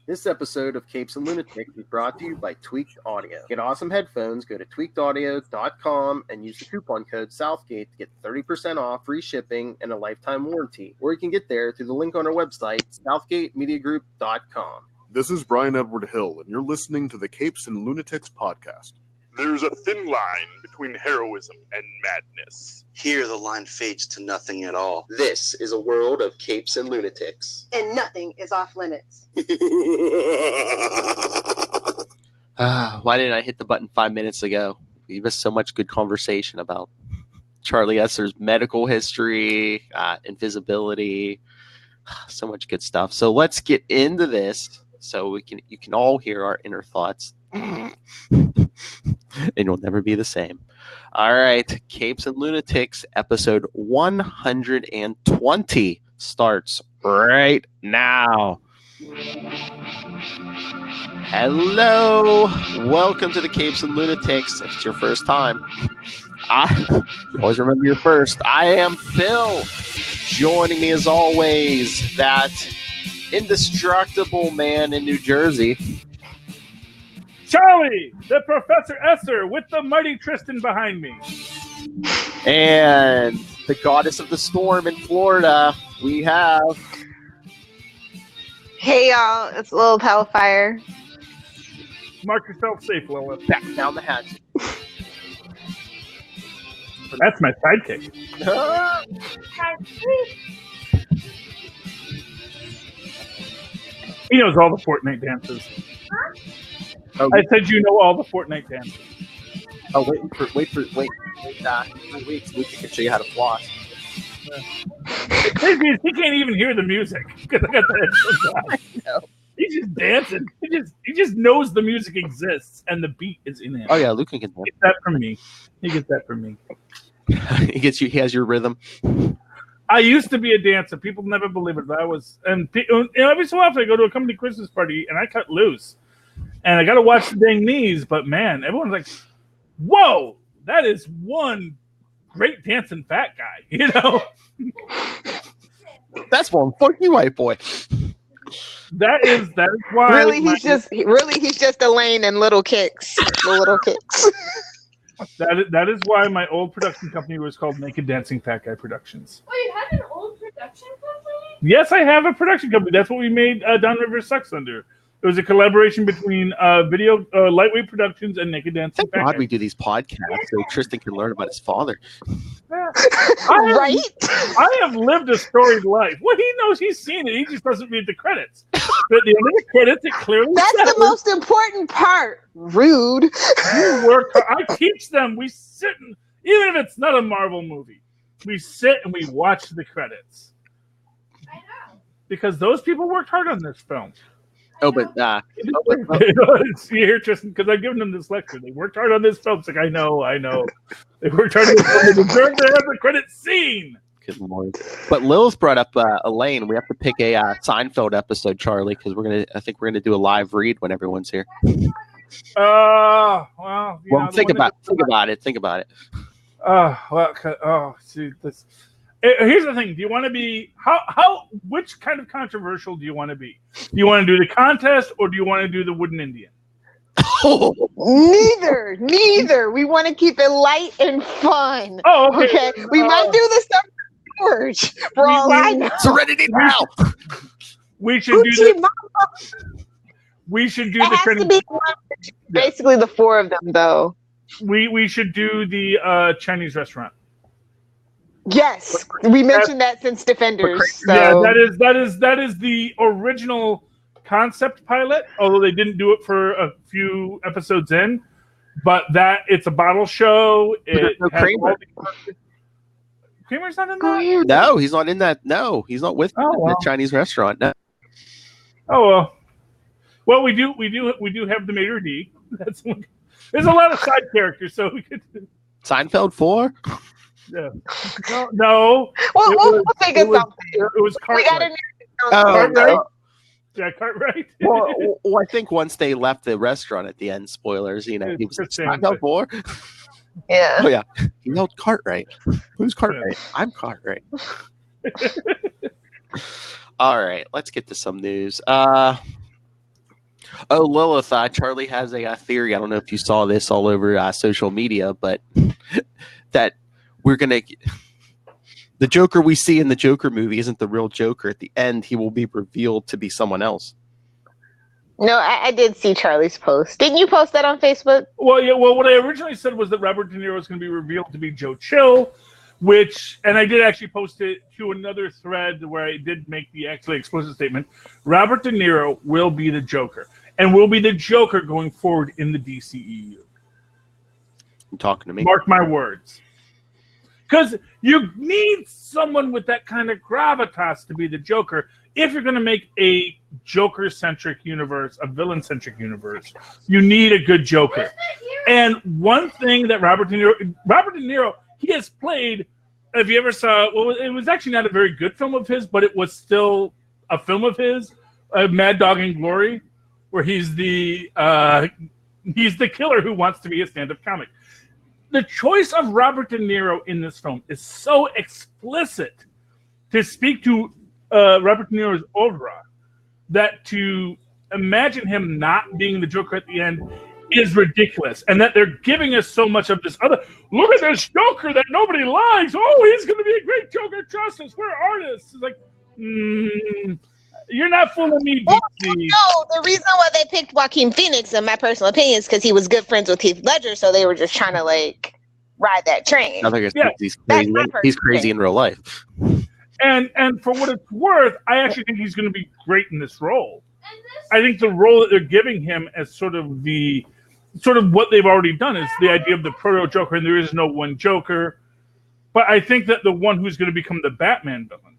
This episode of Capes and Lunatics is brought to you by Tweaked Audio. Get awesome headphones, go to tweakedaudio.com and use the coupon code Southgate to get 30% off, free shipping, and a lifetime warranty. Or you can get there through the link on our website, southgatemediagroup.com. This is Brian Edward Hill, and you're listening to the Capes and Lunatics podcast. There's a thin line between heroism and madness. Here, the line fades to nothing at all. This is a world of Capes and Lunatics. And nothing is off limits. Why didn't I hit the button 5 minutes ago? We missed so much good conversation about Charlie Esser's medical history, invisibility, so much good stuff. So let's get into this so you can all hear our inner thoughts. And you'll never be the same. All right, Capes and Lunatics, episode 120 starts right now. Hello, welcome to the Capes and Lunatics. If it's your first time, you always remember your first. I am Phil. Joining me as always, that indestructible man in New Jersey, Charlie, the Professor Esser, with the mighty Tristan behind me. and the goddess of the storm in Florida, we have... Hey y'all, it's Little Palifier. Mark yourself safe, Lilith. back down the hatch. That's my sidekick. He knows all the Fortnite dances. Oh, I said you know all the Fortnite dances. oh wait, we can show you how to floss. He can't even hear the music because I got the headphones on. I know. He's just dancing. He just knows the music exists and the beat is in it. Oh yeah, Luke can get He gets that from me. He gets that from me. he gets you. He has your rhythm. I used to be a dancer. People never believe it, but I was. And every so often I go to a company Christmas party and I cut loose. And I got to watch the dang knees. But man, everyone's like, whoa, that is one great dancing fat guy. You know? That's one funky white boy. That is why. He's just Elaine and Little Kicks. The Little Kicks. That is why my old production company was called Naked Dancing Fat Guy Productions. Oh, you had an old production company? Yes, I have a production company. That's what we made Downriver Sucks under. It was a collaboration between Video Lightweight Productions and Naked Dancing Thank Fat God Guy. we do these podcasts so Tristan can learn about his father. Right? I have lived a storied life. Well, he knows he's seen it. He just doesn't read the credits. But the end of the credits, it clearly That's says, the most important part. Rude. You work hard. I teach them. We sit, even if it's not a Marvel movie, we sit and we watch the credits. I know. Because those people worked hard on this film. Oh, but You hear Tristan, because I've given them this lecture. They worked hard on this film. It's like, I know. They worked hard on this film. They deserve to have the credits seen. good Lord. But Lilith brought up Elaine. We have to pick a Seinfeld episode, Charlie, because I think we're gonna do a live read when everyone's here. Well, Think about it. See this. Here's the thing. Do you want to be which kind of controversial do you want to be? Do you want to do the contest or do you want to do the wooden Indian? Neither. We want to keep it light and fun. Oh, okay. We might do this stuff for George. For all I know. Serenity now. We should do the. We should do it has to be basically the four of them, though. We should do the Chinese restaurant. Yes, we mentioned that since Defenders. So. Yeah, that is the original concept pilot. Although they didn't do it for a few episodes in, but it's a bottle show. No Kramer. Kramer's not in that. No, he's not in that. No, he's not with the Chinese restaurant. No. Oh well, we do have the Mater D. There's a lot of side characters, so we could. Seinfeld 4. Yeah. No. We'll think of something. It was Cartwright. We got a new Cartwright. Yeah, Cartwright. well, I think once they left the restaurant at the end, spoilers, he was Seinfeld 4. Yeah. Oh yeah. He yelled Cartwright. Who's Cartwright? Yeah. I'm Cartwright. All right, let's get to some news. Oh, Lilith, Charlie has a theory. I don't know if you saw this all over social media, but that we're going to... The Joker we see in the Joker movie isn't the real Joker. At the end, he will be revealed to be someone else. No, I did see Charlie's post. Didn't you post that on Facebook? Well, yeah. Well, what I originally said was that Robert De Niro is going to be revealed to be Joe Chill, and I did actually post it to another thread where I did make the actually explicit statement. Robert De Niro will be the Joker, and will be the Joker going forward in the DCEU. You talking to me? Mark my words. Because you need someone with that kind of gravitas to be the Joker. If you're going to make a Joker-centric universe, a villain-centric universe, you need a good Joker. And one thing that Robert De Niro, he has played, if you ever saw, well, it was actually not a very good film of his, but it was still a film of his, Mad Dog and Glory, where he's the killer who wants to be a stand-up comic. The choice of Robert De Niro in this film is so explicit to speak to Robert De Niro's aura that to imagine him not being the Joker at the end is ridiculous. And that they're giving us so much of this other, look at this Joker that nobody likes. Oh, he's going to be a great Joker. Trust us. We're artists. It's like, you're not fooling me, DC. No, the reason why they picked Joaquin Phoenix, in my personal opinion, is because he was good friends with Heath Ledger, so they were just trying to ride that train. I think he's crazy in real life. And for what it's worth, I actually think he's going to be great in this role. I think the role that they're giving him as sort of what they've already done is the idea of the proto Joker, and there is no one Joker. But I think that the one who's going to become the Batman villain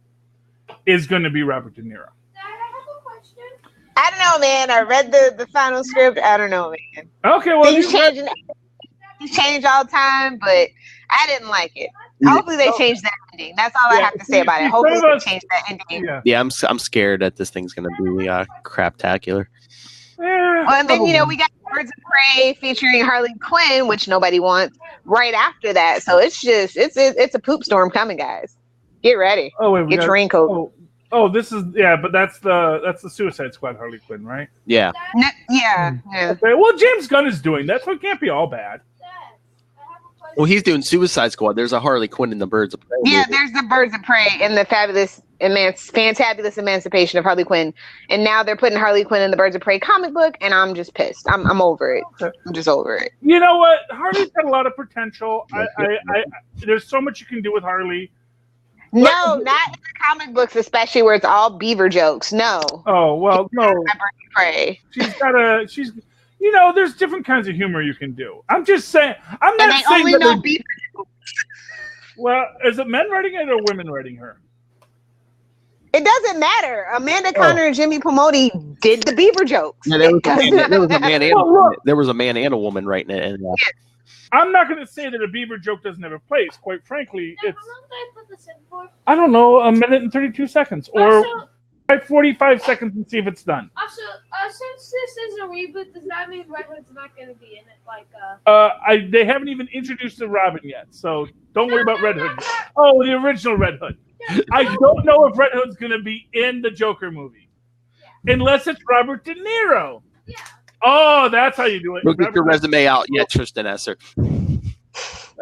is going to be Robert De Niro. I don't know, man. I read the final script. I don't know, man. Okay, well, things change all the time, but I didn't like it. Hopefully they change that ending. That's all I have to say about it. Hopefully they change that ending. Yeah, I'm scared that this thing's gonna be craptacular. Well, and then we got Birds of Prey featuring Harley Quinn, which nobody wants. Right after that, so it's a poop storm coming, guys. Get ready. Oh wait, get your raincoat. Oh, this is but that's the Suicide Squad Harley Quinn, right? Yeah. Yeah. Okay. Well, James Gunn is doing that, so it can't be all bad. Well, he's doing Suicide Squad. There's a Harley Quinn in the Birds of Prey. Yeah, there's the Birds of Prey and the fantabulous emancipation of Harley Quinn, and now they're putting Harley Quinn in the Birds of Prey comic book, and I'm just pissed. I'm over it. Okay. I'm just over it. You know what? Harley's got a lot of potential. There's so much you can do with Harley. No, not in the comic books, especially where it's all beaver jokes. No. Oh well, no. Prey. She's there's different kinds of humor you can do. I'm just saying. I'm not saying only that know beaver jokes. Well, is it men writing it or women writing her? It doesn't matter. Amanda Conner and Jimmy Pomotti did the beaver jokes. Yeah, there was a man and a woman writing it. And, I'm not going to say that a beaver joke doesn't have a place. Quite frankly, it's. I don't know, a minute and 32 seconds, or 45 seconds, and see if it's done. Also, since this is a reboot, does that mean Red Hood's not going to be in it? They haven't even introduced the Robin yet, so don't worry about Red Hood. Oh, the original Red Hood. I don't know if Red Hood's going to be in the Joker movie, unless it's Robert De Niro. Yeah. Oh, that's how you do it. We'll get your resume out yet, Tristan Esser.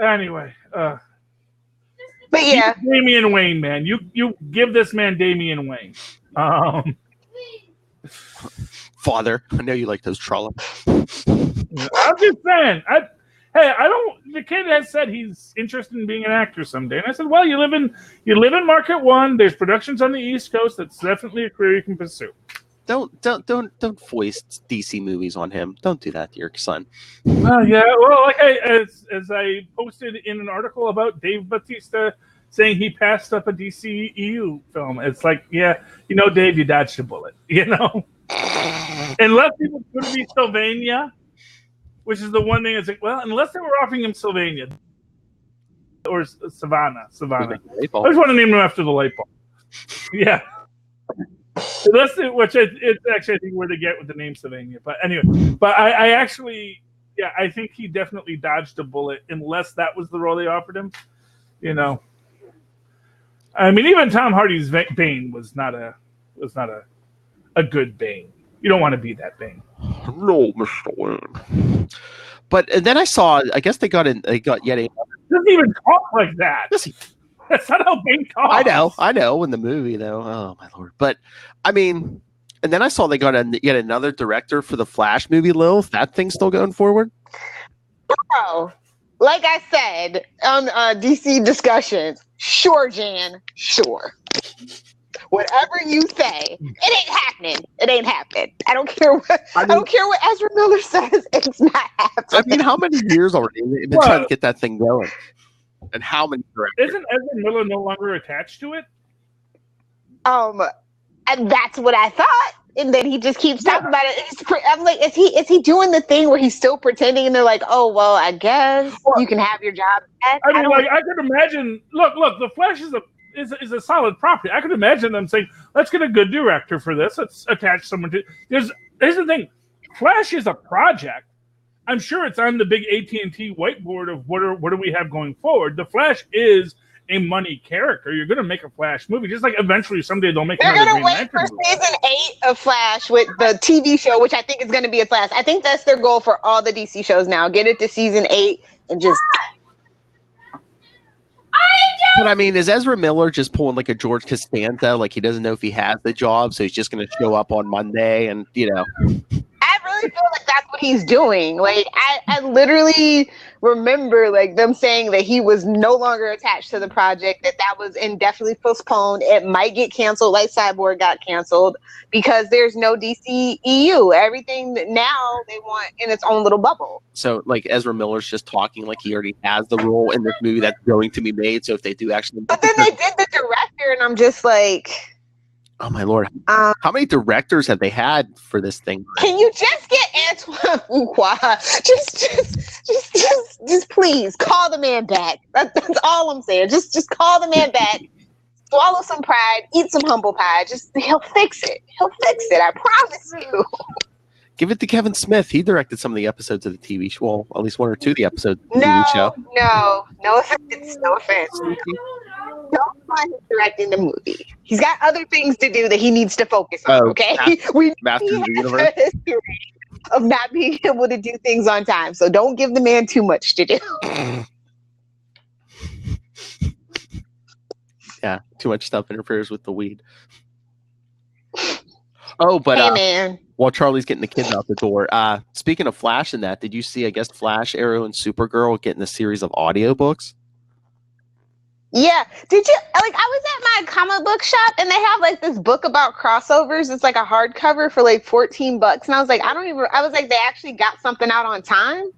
Anyway, but yeah, Damian Wayne, man, you give this man Damian Wayne. Father, I know you like those trollops. I'm just saying. The kid has said he's interested in being an actor someday, and I said, well, you live in Market One. There's productions on the East Coast. That's definitely a career you can pursue. Don't foist DC movies on him. Don't do that to your son. Yeah. Well, as I posted in an article about Dave Bautista saying he passed up a DCEU film. It's like, yeah, Dave, you dodged a bullet. Unless he was going to be Sylvania, which is the one thing. It's like, well, unless they were offering him Sylvania or Savannah. I just want to name him after the light bulb. Yeah. Which it's actually, I think, where they get with the name Sylvania. But anyway, I actually, I think he definitely dodged a bullet, unless that was the role they offered him. I mean, even Tom Hardy's Bane was not a good Bane. You don't want to be that Bane. No, Mr. Wayne. But and then I saw. I guess they got yet a. Doesn't even talk like that. Yes, That's not how Bane talks. I know. In the movie, though. Oh my lord! But I mean, and then I saw they got yet another director for the Flash movie. Lil, if that thing's still going forward. Bro, like I said on DC discussions, sure, Jan, sure. Whatever you say, it ain't happening. It ain't happening. I don't care what. I don't care what Ezra Miller says. It's not happening. I mean, how many years already they've been trying to get that thing going, and how many directors? Isn't Ezra Miller no longer attached to it? And that's what I thought. And then he just keeps talking about it. I'm like, is he doing the thing where he's still pretending? And they're like, oh well, I guess you can have your job back. I mean, I could imagine. Look, the Flash is a solid property. I could imagine them saying, let's get a good director for this. Let's attach someone to. Here's the thing, Flash is a project. I'm sure it's on the big AT&T whiteboard of what do we have going forward. The Flash is a money character. You're going to make a Flash movie, just like eventually someday they'll make. They're going to wait for season 8 of Flash with the TV show, which I think is going to be its last. I think that's their goal for all the DC shows now. Get it to season 8 and just. But I mean, is Ezra Miller just pulling like a George Costanza? Like he doesn't know if he has the job, so he's just going to show up on Monday and, I really feel like that's what he's doing. Like I literally remember like them saying that he was no longer attached to the project, that was indefinitely postponed. It might get canceled like Cyborg got canceled because there's no DCEU. Everything that now they want in its own little bubble. So like Ezra Miller's just talking like he already has the role in this movie that's going to be made. So if they do actually, but then they did the director, and I'm just like, oh my lord! How many directors have they had for this thing? Can you just get Antoine Fuqua? Just please call the man back. That's all I'm saying. Just call the man back. Swallow some pride. Eat some humble pie. He'll fix it. He'll fix it. I promise you. Give it to Kevin Smith. He directed some of the episodes of the TV show. Well, at least one or two of the episodes of the TV show. No offense. No offense. Don't mind him directing the movie. He's got other things to do that he needs to focus on. Okay, we Masters of the Universe of not being able to do things on time. So don't give the man too much to do. Yeah, too much stuff interferes with the weed. Oh, but hey, man. While Charlie's getting the kids out the door, speaking of Flash and that, did you see, I guess, Flash, Arrow, and Supergirl getting a series of audiobooks? Yeah. Did you, like, I was at my comic book shop and they have, like, this book about crossovers. It's, like, a hardcover for, like, $14. And I was like, they actually got something out on time?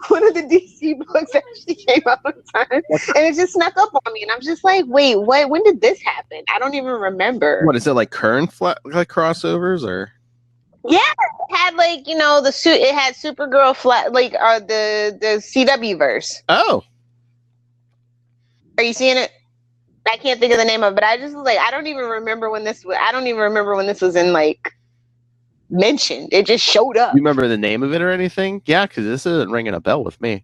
One of the DC books actually came out on time. And it just snuck up on me. And I'm just like, wait, what? When did this happen? I don't even remember. What, is it, like, current like crossovers, or? Yeah, it had, like, it had Supergirl the CW verse. Oh. Are you seeing it? I can't think of the name of it, but I just was like, I don't even remember when this was in, like, mentioned. It just showed up. You remember the name of it or anything? Yeah, because this isn't ringing a bell with me.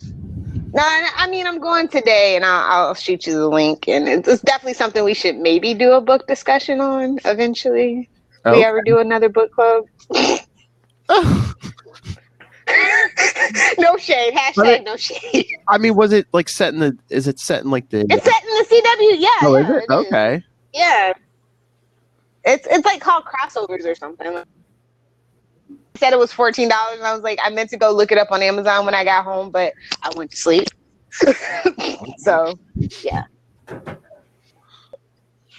No, I mean, I'm going today, and I'll shoot you the link, and it's definitely something we should maybe do a book discussion on eventually. If we ever do another book club. No shade. Hashtag no shade. I mean, was it like set in the? Is it set in like the? It's set in the CW. Yeah. Oh, is it? Okay. Yeah. It's like called crossovers or something. He said it was $14, and I was like, I meant to go look it up on Amazon when I got home, but I went to sleep. So, yeah.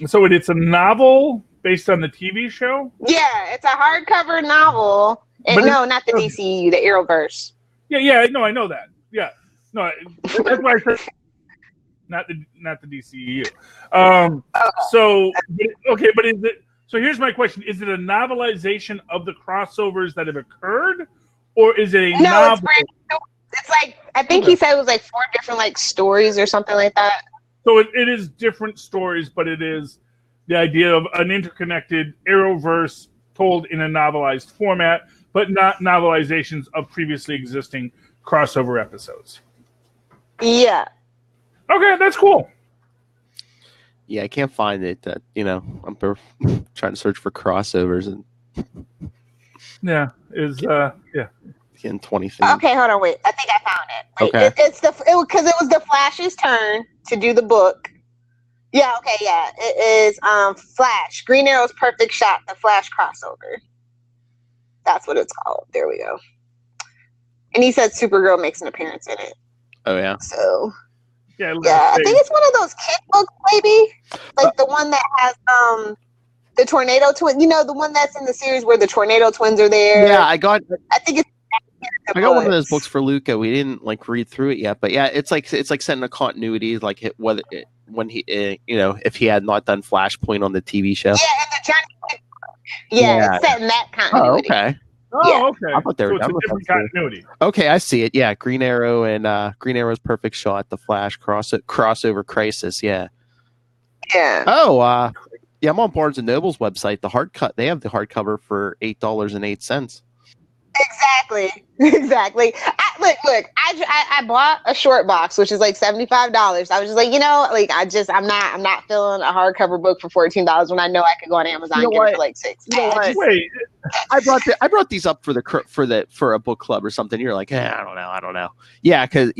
So it's a novel based on the TV show? Yeah, it's a hardcover novel. And no, not the DCEU, the Arrowverse. Yeah, no, I know that. Yeah, no, that's why I said not the DCEU. So okay, but is it? So here's my question: is it a novelization of the crossovers that have occurred, or is it a novel? It's like I think he said it was like 4 different like stories or something like that. So it is different stories, but it is the idea of an interconnected Arrowverse told in a novelized format, but not novelizations of previously existing crossover episodes. Yeah. Okay, that's cool. Yeah, I can't find it. I'm trying to search for crossovers, and Yeah, is yeah. In 2015. Okay, hold on, wait. I think I found it. Wait, Okay. Because it was the Flash's turn to do the book. Yeah, okay, yeah. It is Flash. Green Arrow's Perfect Shot, the Flash crossover. That's what it's called. There we go. And he said Supergirl makes an appearance in it. Oh yeah. So Yeah, I think it's one of those kid books, maybe. Like the one that has the tornado twin. You know, the one that's in the series where the tornado twins are there. Yeah, I got one of those books books for Luca. We didn't like read through it yet, but yeah, it's like setting a continuity, like when he, if he had not done Flashpoint on the TV show. Yeah, and the Johnny. Yeah, it's setting that continuity. Oh, okay. Oh, Yeah. okay. I thought they were So it's done a with different that too. continuity. Okay, I see it. Yeah, Green Arrow and Green Arrow's Perfect Shot, the Flash crossover crisis. Yeah. Yeah. Oh, yeah. I'm on Barnes and Noble's website. They have the hardcover for $8.08. Exactly. Look. I bought a short box, which is like $75. I was just like, I'm not filling a hardcover book for $14 when I know I could go on Amazon and get it for like $6. Wait, I brought these up for a book club or something. You're like, I don't know. Yeah, because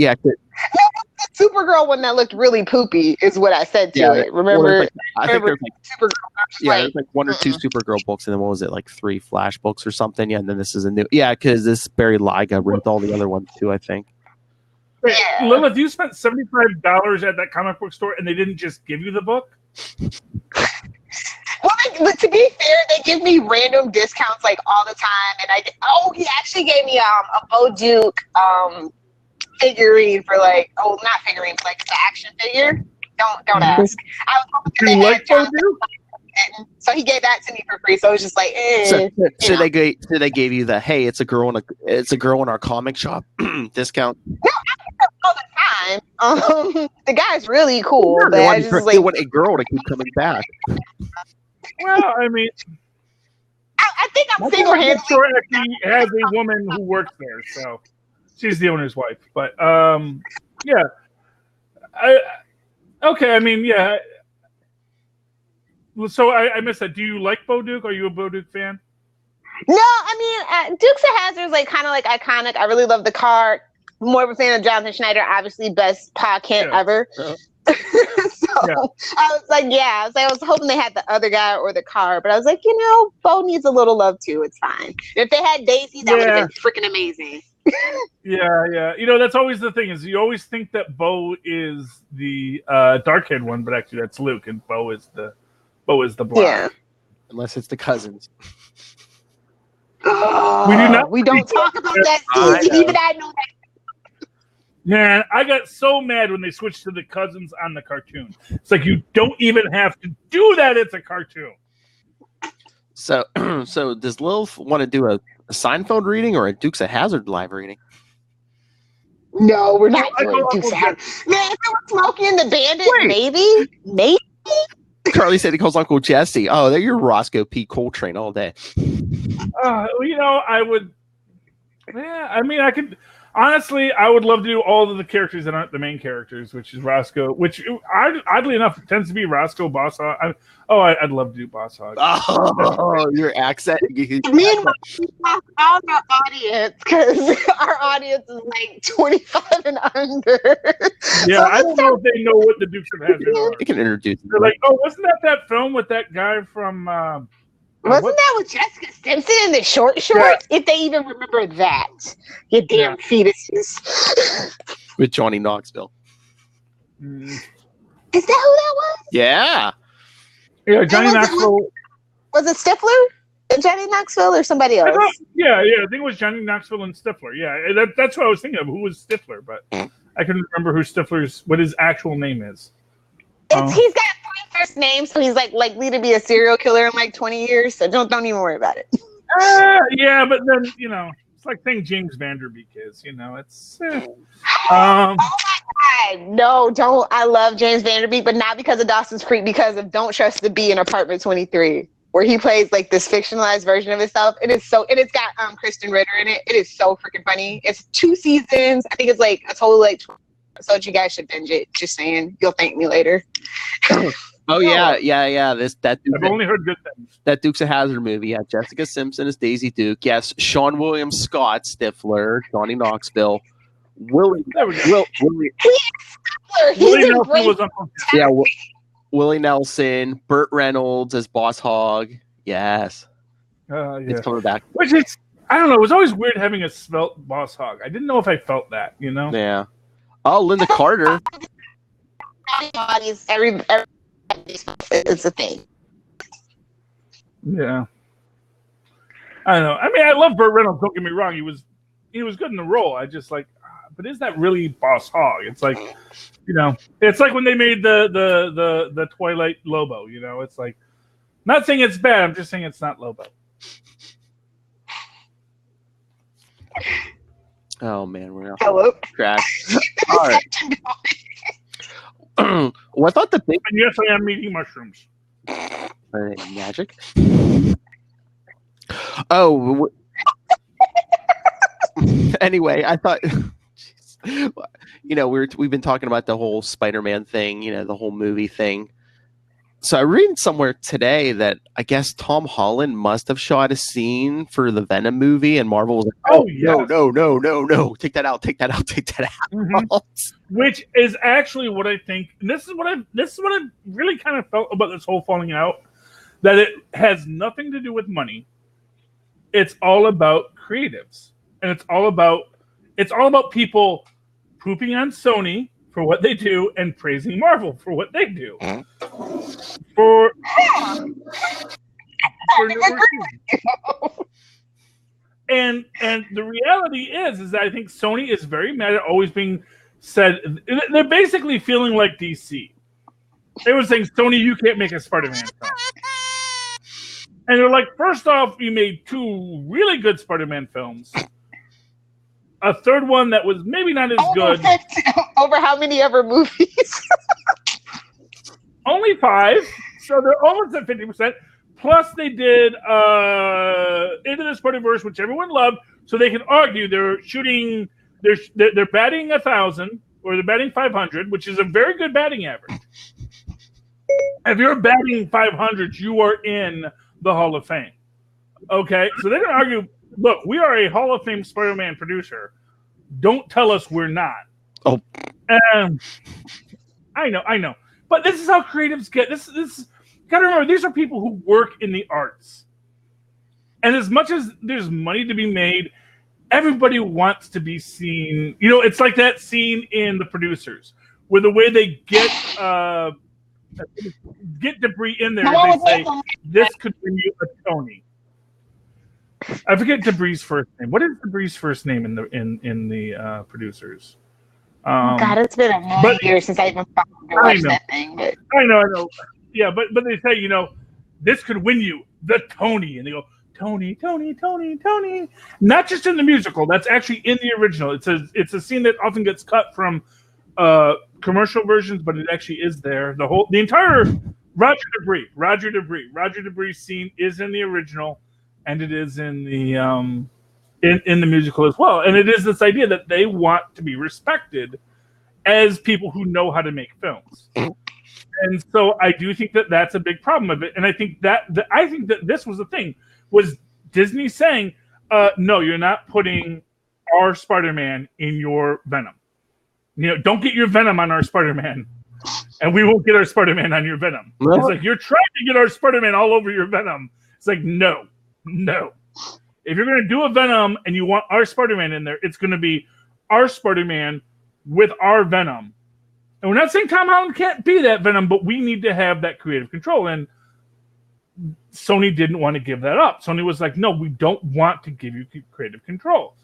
Supergirl one that looked really poopy is what I said to it. Remember? I think there's Supergirl. there's like one or two Supergirl books, and then what was it, like 3 Flash books or something? Yeah, and then this is a new. Yeah, because this Barry Liga wrote all the other ones too, I think. wait, Lilith, you spent $75 at that comic book store, and they didn't just give you the book? Well, but to be fair, they give me random discounts like all the time, and he actually gave me a Bo Duke figurine for not figurine, but like it's an action figure. Don't ask. I was hoping You they like had Bo Duke? so he gave that to me for free. So it was just like, So they gave you the hey, it's a girl in our comic shop discount. No, I all the time. The guy's really cool, but They I just want, like they want a girl to keep coming back. Well, I mean, I think I'm my single comic book handedly. store actually has a woman who works there, so she's the owner's wife. But yeah, okay. I mean, yeah. So I missed that. Do you like Bo Duke? Are you a Bo Duke fan? No, I mean, Dukes of Hazzard is like kind of like iconic. I really love the card. More of a fan of Jonathan Schneider, obviously best Pa Kent ever. Yeah. I was hoping they had the other guy or the car, but I was like, Bo needs a little love too. It's fine. If they had Daisy, that would have been freaking amazing. Yeah. That's always the thing, is you always think that Bo is the dark-haired one, but actually that's Luke, and Bo is the black. Yeah. Unless it's the cousins. We don't talk about that. Even I know that. Man, I got so mad when they switched to the cousins on the cartoon. It's like, you don't even have to do that. It's a cartoon. So does Lilith want to do a Seinfeld reading or a Dukes of Hazzard live reading? No, we're not doing Dukes of Hazzard. Man, if it was Smokey and the Bandit, maybe. Carly said he calls Uncle Jesse. Oh, they're your Roscoe P. Coltrane all day. I would. Yeah, I mean, I could. Honestly, I would love to do all of the characters that aren't the main characters, which is Roscoe, which oddly enough tends to be Roscoe, Boss Hog. I'd love to do Boss Hog. Oh, your accent. Meanwhile, our audience, because our audience is like 25 and under. Yeah, I don't know if they know what the Dukes of Hazzard are. You can introduce them. They're like, oh, wasn't that film with that guy from... Wasn't that with Jessica Simpson in the shorts? Yeah. If they even remember that. You damn fetuses. With Johnny Knoxville. Is that who that was? Yeah. Yeah, Johnny Knoxville. Was it Stifler? Johnny Knoxville or somebody else? I think it was Johnny Knoxville and Stifler. Yeah, that's what I was thinking of. Who was Stifler? But I couldn't remember what his actual name is. He's got 3 first names, so he's like likely to be a serial killer in like 20 years. So don't even worry about it. Yeah, but then it's like saying James Vanderbeek is. It's. Oh my God! No, don't. I love James Vanderbeek, but not because of Dawson's Creek. Because of Don't Trust the Bee in Apartment 23, where he plays like this fictionalized version of himself. It's got Kristen Ritter in it. It is so freaking funny. It's 2 seasons. I think it's like a total like. So you guys should binge it. Just saying. You'll thank me later. Oh yeah. I've only heard good things. That Dukes of Hazzard movie. Yeah, Jessica Simpson as Daisy Duke. Yes, Sean William Scott Stifler, Johnny Knoxville, Willie Nelson was Uncle yeah, Willie Nelson, Burt Reynolds as Boss Hogg. Yes, it's coming back. Which is, I don't know. It was always weird having a svelte Boss Hogg. I didn't know if I felt that. You know? Yeah. Oh, Linda Carter. Every it's a thing. Yeah. I don't know. I mean, I love Burt Reynolds. Don't get me wrong. He was good in the role. I just like, but is that really Boss Hogg? It's like, it's like when they made the Twilight Lobo. It's like, not saying it's bad. I'm just saying it's not Lobo. Oh man, we're gonna Hello. crash. All right. Well, I thought the big. And yes, I am eating mushrooms. Magic. Oh. Anyway, I thought. We've been talking about the whole Spider-Man thing. The whole movie thing. So I read somewhere today that I guess Tom Holland must have shot a scene for the Venom movie, and Marvel was like, no, take that out. Mm-hmm. Which is actually what I think. And this is what I really kind of felt about this whole falling out. That it has nothing to do with money. It's all about creatives, and it's all about people pooping on Sony for what they do and praising Marvel for what they do. For and the reality is that I think Sony is very mad at always being said. They're basically feeling like DC. They were saying, Sony, you can't make a Spider-Man film. And they're like, first off, you made 2 really good Spider-Man films. A third one that was maybe not as good. Over how many ever movies? Only 5. So they're almost at 50%. Plus they did Into the Spider-Verse, which everyone loved. So they can argue they're batting 1,000 or they're batting 500, which is a very good batting average. If you're batting 500, you are in the Hall of Fame. Okay, so they can argue, look, we are a Hall of Fame Spider-Man producer. Don't tell us we're not. Oh. I know. But this is how creatives get. This gotta remember, these are people who work in the arts. And as much as there's money to be made, everybody wants to be seen. It's like that scene in The Producers, where the way they get debris in there, they say, this could bring you a Tony. I forget Debris' first name. What is Debris' first name in the Producers? God, it's been a million years since I even watched that thing. But... I know. Yeah, but they say, this could win you the Tony, and they go, Tony. Not just in the musical. That's actually in the original. It's a scene that often gets cut from commercial versions, but it actually is there. The entire Roger Debris scene is in the original, and it is in the in the musical as well. And it is this idea that they want to be respected as people who know how to make films. And so I do think that that's a big problem of it. And I think that this was the thing, was Disney saying, no, you're not putting our Spider-Man in your Venom. Don't get your Venom on our Spider-Man, and we won't get our Spider-Man on your Venom. Well, it's like, you're trying to get our Spider-Man all over your Venom. It's like, no. If you're going to do a Venom and you want our Spider-Man in there, it's going to be our Spider-Man with our Venom. And we're not saying Tom Holland can't be that Venom, but we need to have that creative control. And Sony didn't want to give that up. Sony was like, no, we don't want to give you creative control.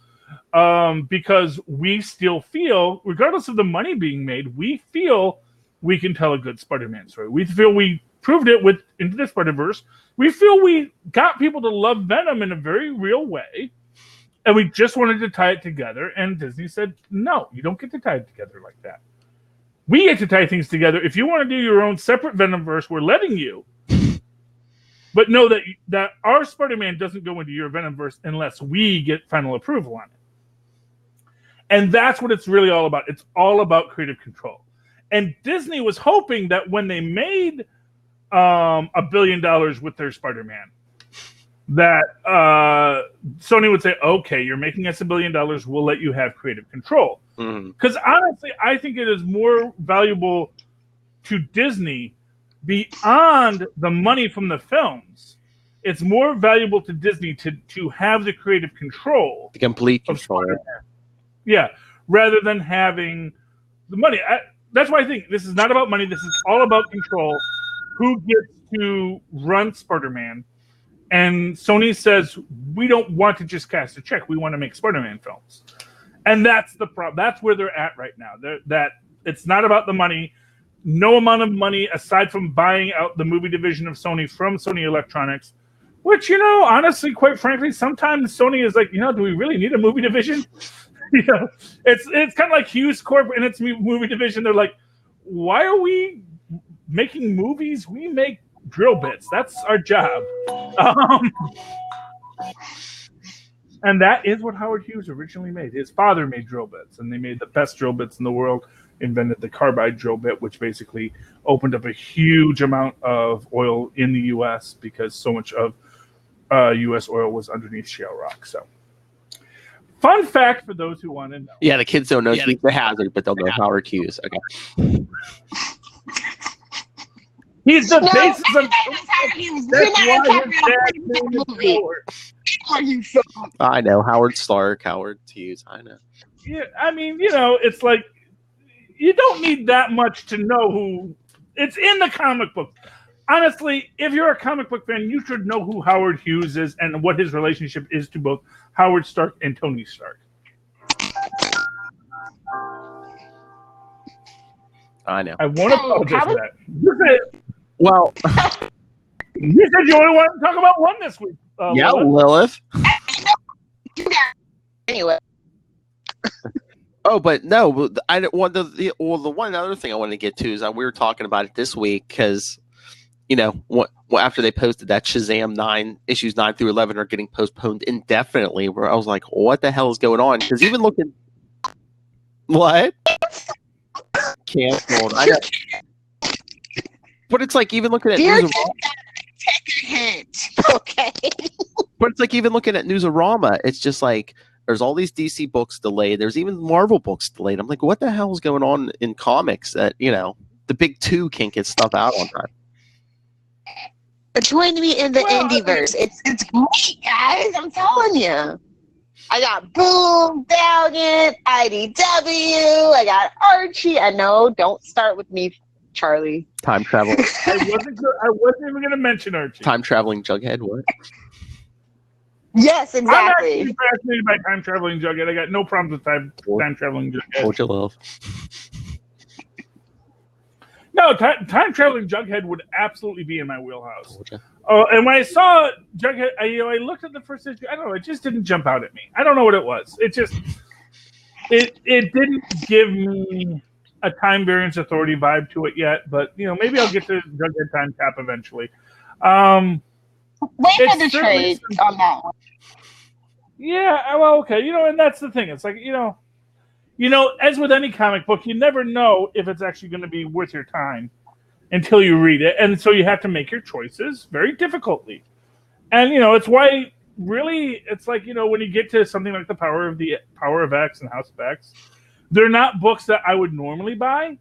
Because we still feel, regardless of the money being made, we feel we can tell a good Spider-Man story. We feel we proved it with Into the Spider-Verse. We feel we got people to love Venom in a very real way, and we just wanted to tie it together. And Disney said, no, you don't get to tie it together like that. We get to tie things together. If you want to do your own separate Venomverse, we're letting you. But know that our Spider-Man doesn't go into your Venomverse unless we get final approval on it. And that's what it's really all about. It's all about creative control. And Disney was hoping that when they made $1 billion with their Spider-Man, that Sony would say, okay, you're making us $1 billion, we'll let you have creative control. Because honestly, I think it is more valuable to Disney beyond the money from the films. It's more valuable to Disney to have the creative control. The complete control. Yeah, rather than having the money. That's why I think this is not about money. This is all about control. Who gets to run Spider-Man? And Sony says, we don't want to just cast a check. We want to make Spider-Man films. And that's the problem. That's where they're at right now. That it's not about the money. No amount of money aside from buying out the movie division of Sony from Sony Electronics, which, honestly, quite frankly, sometimes Sony is like, do we really need a movie division? It's kind of like Hughes Corp and its movie division. They're like, why are we making movies? We make drill bits. That's our job. And that is what Howard Hughes originally made. His father made drill bits, and they made the best drill bits in the world, invented the carbide drill bit, which basically opened up a huge amount of oil in the U.S. because so much of U.S. oil was underneath shale rock. So, fun fact for those who want to know. Yeah, the kids don't know the hazard, but they'll know Howard Hughes. Okay. He's the basis of. I know Howard Stark, Howard Hughes. I know. Yeah, I mean, it's like you don't need that much to know who. It's in the comic book. Honestly, if you're a comic book fan, you should know who Howard Hughes is and what his relationship is to both Howard Stark and Tony Stark. I know. I won't apologize for that. Well, you said you only wanted to talk about one this week. Yeah, Lilith. Anyway. Oh, but no, I don't want the one other thing I wanted to get to is we were talking about it this week because, after they posted that Shazam 9 issues 9 through 11 are getting postponed indefinitely, where I was like, what the hell is going on? Because even looking, what? Canceled. I know. But it's like even looking at Newsarama. Take a hint, okay? But it's like even looking at Newsarama, it's just like there's all these DC books delayed. There's even Marvel books delayed. I'm like, what the hell is going on in comics that the big two can't get stuff out on time? Join me in the Indieverse. It's great, guys. I'm telling you. I got Boom, Valiant, IDW. I got Archie. I know. Don't start with me, Charlie. Time travel. I wasn't even going to mention Archie. Time traveling Jughead. What? Yes, exactly. I'm actually fascinated by time traveling Jughead. I got no problems with time traveling Jughead. What you love? No, time traveling Jughead would absolutely be in my wheelhouse. Oh, and when I saw Jughead, I looked at the first issue. I don't know. It just didn't jump out at me. I don't know what it was. It just it didn't give me a Time Variance Authority vibe to it yet. But maybe I'll get to Jughead Time Cap eventually. Wait for the trade on that one. Yeah, well, okay. And that's the thing. It's like, as with any comic book, you never know if it's actually going to be worth your time until you read it. And so you have to make your choices very difficultly. And, it's why, really, it's like, when you get to something like the Power of X and House of X, they're not books that I would normally buy.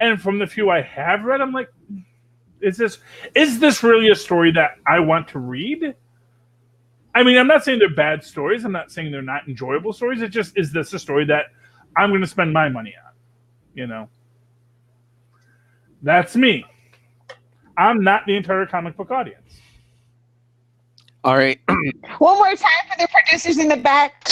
And from the few I have read, I'm like, is this really a story that I want to read? I mean, I'm not saying they're bad stories. I'm not saying they're not enjoyable stories. It just, is this a story that I'm going to spend my money on? That's me. I'm not the entire comic book audience. All right. One more time for the producers in the back.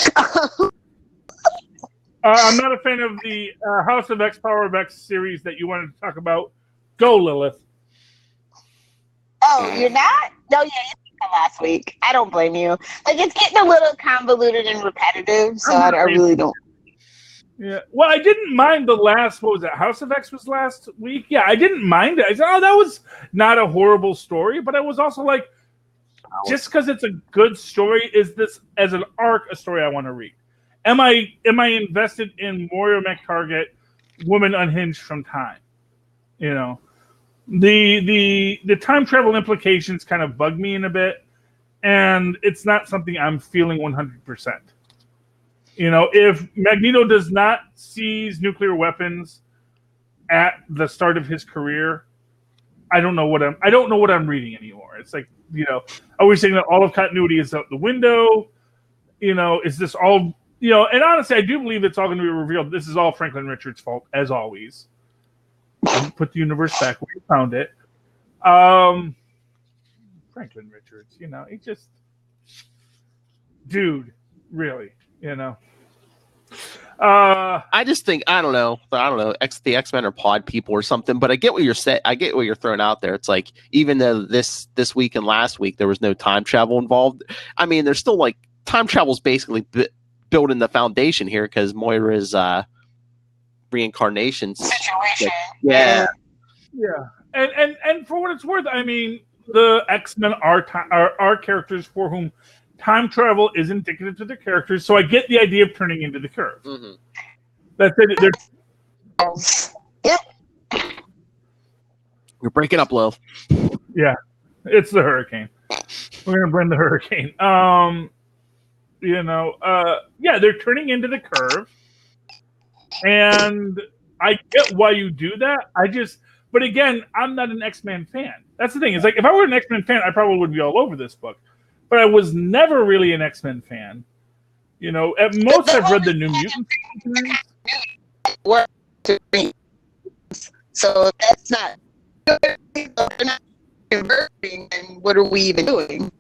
I'm not a fan of the House of X, Power of X series that you wanted to talk about. Go, Lilith. Oh, you're not? No, yeah, you did that last week. I don't blame you. Like, it's getting a little convoluted and repetitive, so I really don't. Yeah. Well, I didn't mind the last, what was that? House of X was last week? Yeah, I didn't mind it. I said, that was not a horrible story, but I was also like, just because it's a good story, is this, as an arc, a story I want to read? Am I invested in Moira McTarget, Woman Unhinged from Time? The time travel implications kind of bug me in a bit, and it's not something I'm feeling 100%. If Magneto does not seize nuclear weapons at the start of his career, I don't know what I'm reading anymore. It's like, are we saying that all of continuity is out the window? Is this all, and honestly, I do believe it's all going to be revealed. This is all Franklin Richards' fault, as always. Put the universe back where you found it. Franklin Richards, he just, dude, really, I just think I don't know. The X-Men are pod people or something. But I get what you're saying. I get what you're throwing out there. It's like even though this week and last week there was no time travel involved. I mean, there's still like time travel is basically building the foundation here because Moira's reincarnations. Situation. Yeah. And for what it's worth, I mean, the X-Men are characters for whom time travel is indicative to their characters, so I get the idea of turning into the curve. Mm-hmm. That's it. Yep. You're breaking up, Lil. Yeah, it's the hurricane. We're gonna blame the hurricane. Yeah, they're turning into the curve, and I get why you do that. But again, I'm not an X-Men fan. That's the thing. It's like if I were an X-Men fan, I probably would be all over this book. But I was never really an X-Men fan. At most I've read the New Mutants. So that's not good. If they're not converting, then what are we even doing?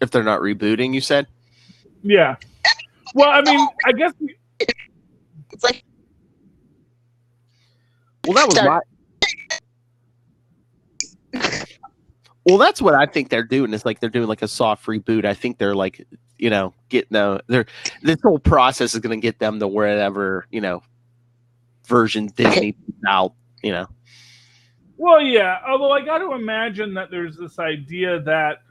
If they're not rebooting, you said? Yeah. Well, I mean, I guess it's like. Well, that was my. Well, that's what I think they're doing. It's like they're doing like a soft reboot. I think they're like, getting this whole process is going to get them to wherever, version Disney out, Well, yeah. Although I got to imagine that there's this idea that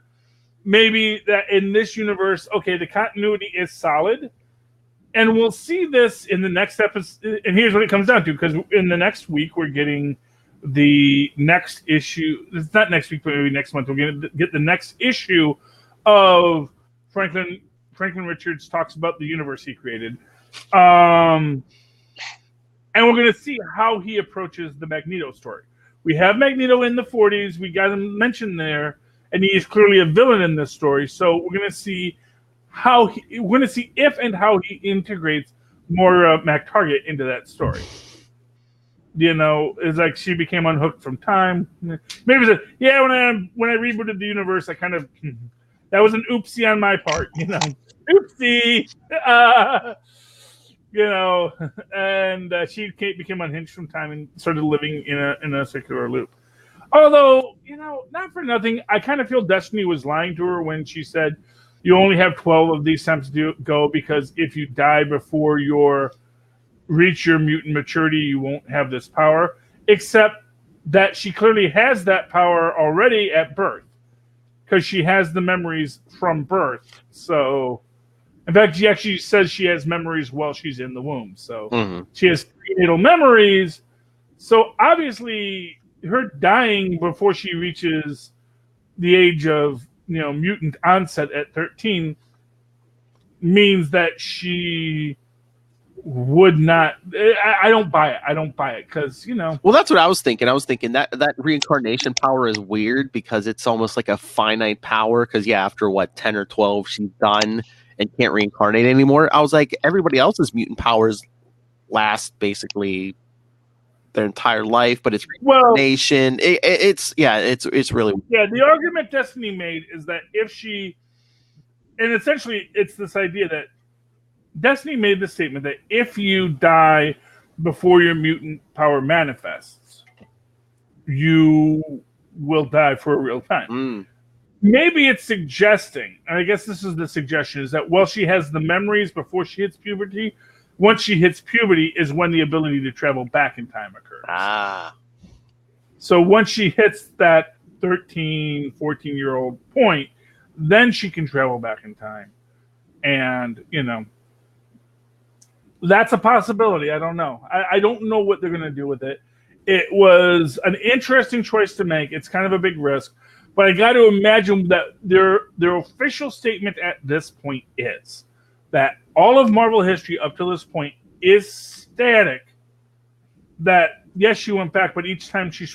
maybe that in this universe, okay, the continuity is solid. And we'll see this in the next episode. And here's what it comes down to, because in the next week, we're getting the next issue. It's not next week, but maybe next month. We're going to get the next issue of Franklin Richards talks about the universe he created. And we're going to see how he approaches the Magneto story. We have Magneto in the 40s. We got him mentioned there, and he is clearly a villain in this story. So we're going to see if and how he integrates Moira MacTarget into that story. It's like she became unhooked from time. Maybe it's when I rebooted the universe, I kind of that was an oopsie on my part. Oopsie. And she became unhinged from time and started living in a circular loop. Although, not for nothing, I kind of feel Destiny was lying to her when she said you only have 12 of these times to go because if you die before you reach your mutant maturity, you won't have this power. Except that she clearly has that power already at birth because she has the memories from birth. So, in fact, she actually says she has memories while she's in the womb. So She has prenatal memories. So obviously, her dying before she reaches the age of mutant onset at 13 means that she would not. I don't buy it because Well, that's what I was thinking. I was thinking that reincarnation power is weird because it's almost like a finite power. Because after 10 or 12, she's done and can't reincarnate anymore. I was like, everybody else's mutant powers last basically their entire life, but it's reincarnation. It's really the argument Destiny made is that if she, and essentially it's this idea that Destiny made the statement that if you die before your mutant power manifests, you will die for a real time. Maybe it's suggesting, and I guess this is the suggestion, is that while she has the memories before she hits puberty, once she hits puberty is when the ability to travel back in time occurs. So once she hits that 13, 14-year-old point, then she can travel back in time. And, that's a possibility. I don't know. I don't know what they're going to do with it. it was an interesting choice to make. It's kind of a big risk, but I got to imagine that their official statement at this point is that all of Marvel history up to this point is static. That yes, she went back, but each time she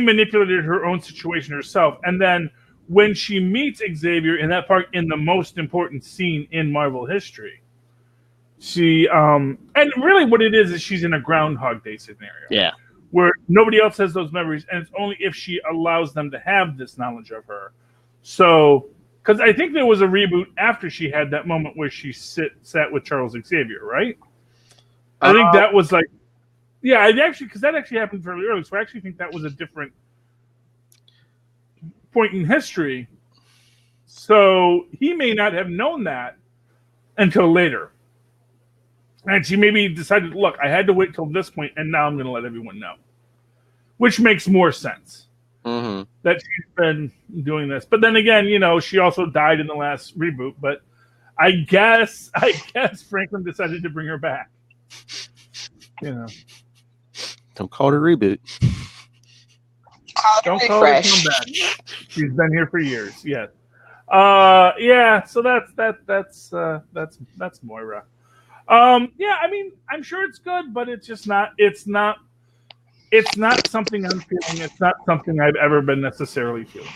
manipulated her own situation herself, and then when she meets Xavier in that part in the most important scene in Marvel history. She and really what it is she's in a Groundhog Day scenario. Yeah. Where nobody else has those memories, and it's only if she allows them to have this knowledge of her. So, because I think there was a reboot after she had that moment where she sat with Charles Xavier, right? I think that was like, yeah, because that actually happened fairly early. So I actually think that was a different point in history. So he may not have known that until later. And she maybe decided, look, I had to wait till this point, and now I'm going to let everyone know. Which makes more sense. Mm-hmm. That she's been doing this. But then again, she also died in the last reboot. But I guess Franklin decided to bring her back. Don't call it a reboot. Don't call it a comeback. She's been here for years. Yes. Yeah. So that's Moira. Yeah, I mean, I'm sure it's good, but it's just not. It's not something I'm feeling. It's not something I've ever been necessarily feeling.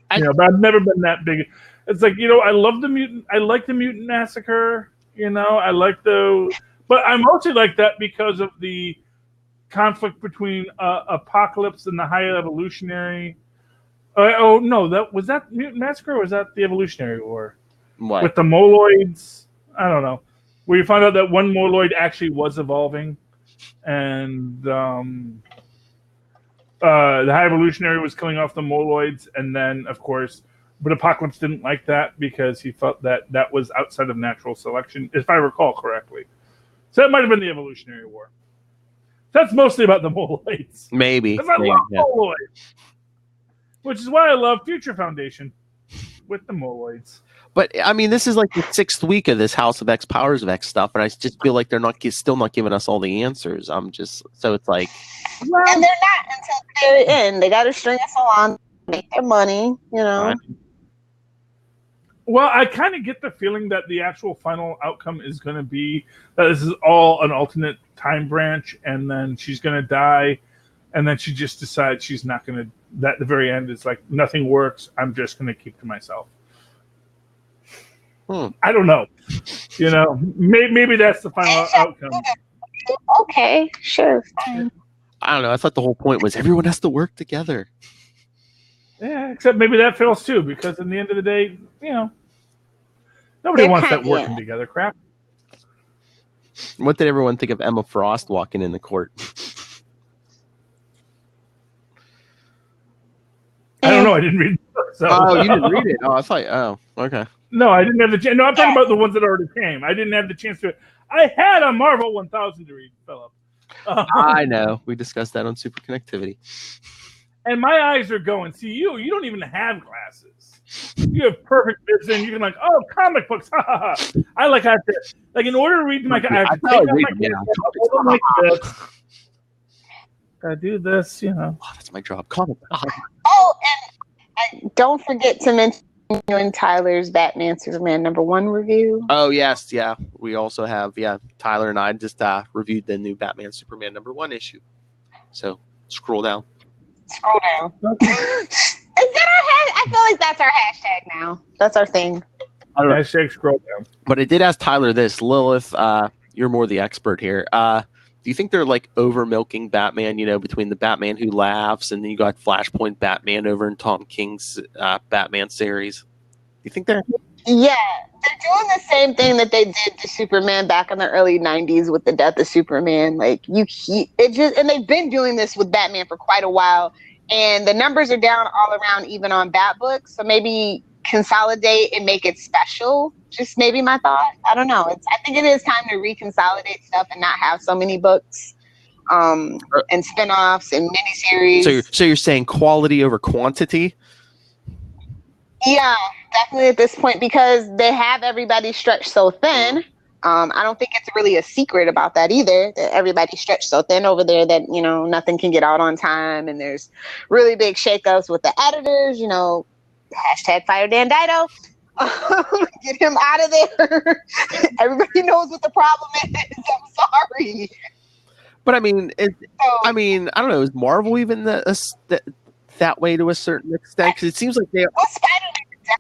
But I've never been that big. It's like I love the mutant. I like the Mutant Massacre. I like but I mostly like that because of the conflict between Apocalypse and the High Evolutionary. No, was that Mutant Massacre or was that the Evolutionary War? What? With the Moloids? I don't know. Where you find out that one Moloid actually was evolving, and the High Evolutionary was killing off the Moloids, and then, of course, but Apocalypse didn't like that because he felt that was outside of natural selection, if I recall correctly. So that might have been the Evolutionary War. That's mostly about the Moloids. Maybe. Because I love Moloids. Which is why I love Future Foundation with the Moloids. But I mean, this is like the 6th week of this House of X, Powers of X stuff, and I just feel like they're still not giving us all the answers. So it's like, well, and they're not until the very end. They got to string us along, make their money, Right. Well, I kind of get the feeling that the actual final outcome is going to be that this is all an alternate time branch, and then she's going to die, and then she just decides she's not going to. That the very end is like nothing works. I'm just going to keep to myself. I don't know. Maybe that's the final outcome. Okay, sure. Fine. I don't know. I thought the whole point was everyone has to work together. Yeah, except maybe that fails too, because in the end of the day, nobody wants that working together crap. What did everyone think of Emma Frost walking in the court? I don't know. I didn't read it. So. Oh, you didn't read it? Oh, I thought. Oh, okay. No, I didn't have the chance. No, I'm talking about the ones that already came. I didn't have the chance to. I had a Marvel 1000 to read, Philip. I know. We discussed that on Super Connectivity. And my eyes are going. See, you don't even have glasses. You have perfect vision. You can comic books. I like how to, in order to read my. I have to take off my glasses. I do this, Oh, that's my job. Comic. Oh, and don't forget to mention Tyler's Batman Superman #1 review. Oh yes, yeah. We also have Tyler and I just reviewed the new Batman Superman #1 issue. So scroll down. Scroll down. Okay. Is that our I feel like that's our hashtag now. That's our thing. Hashtag scroll down. But I did ask Tyler this, Lilith. You're more the expert here. Do you think they're over milking Batman? Between the Batman Who Laughs and then you got Flashpoint Batman over in Tom King's Batman series. Do you think they're? Yeah, they're doing the same thing that they did to Superman back in the early '90s with the death of Superman. And they've been doing this with Batman for quite a while, and the numbers are down all around, even on Bat books. So maybe consolidate and make it special. Just maybe my thought. I don't know. I think it is time to reconsolidate stuff and not have so many books, and spinoffs and miniseries. So you're saying quality over quantity? Yeah, definitely at this point, because they have everybody stretched so thin. I don't think it's really a secret about that either, that everybody's stretched so thin over there that, you know, nothing can get out on time. And there's really big shakeups with the editors, you know, hashtag fire Dan Dido. Get him out of there. Everybody knows what the problem is. I'm sorry. But I mean, I don't know. Is Marvel even that way to a certain extent? Because it seems like they are. Well, Spider-Man,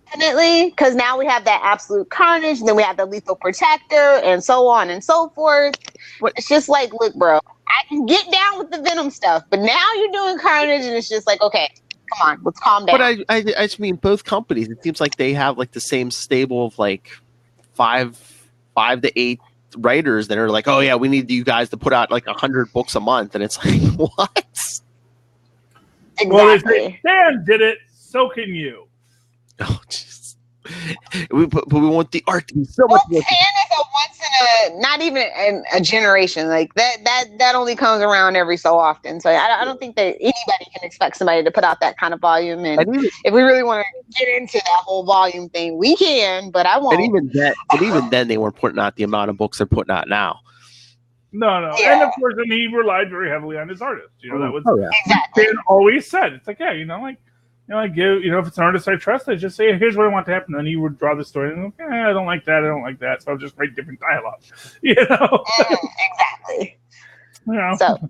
definitely, because now we have that absolute carnage, and then we have the lethal protector, and so on and so forth. But it's just like, look, bro, I can get down with the Venom stuff, but now you're doing carnage, and it's just like, okay, come on, let's calm down. But I just mean both companies. It seems like they have like the same stable of like five to eight writers that are like, oh yeah, we need you guys to put out like 100 books a month, and it's like, what? Exactly. Well, they say, Dan did it, so can you. Oh, jeez. But we want the art to be so much more. Tan is a once in a, not even a generation. Like that only comes around every so often. So I don't think that anybody can expect somebody to put out that kind of volume. And if we really want to get into that whole volume thing, we can. But I won't. And even then, they weren't putting out the amount of books they're putting out now. No. Yeah. And of course, I mean, he relied very heavily on his artist. You know, that was exactly. Dan always said. It's like, yeah, you know, like. You know, I give, you know, if it's an artist I trust, I just say, here's what I want to happen. And then he would draw the story and go, I don't like that. I don't like that. So I'll just write different dialogue. You know? Exactly. You know? So,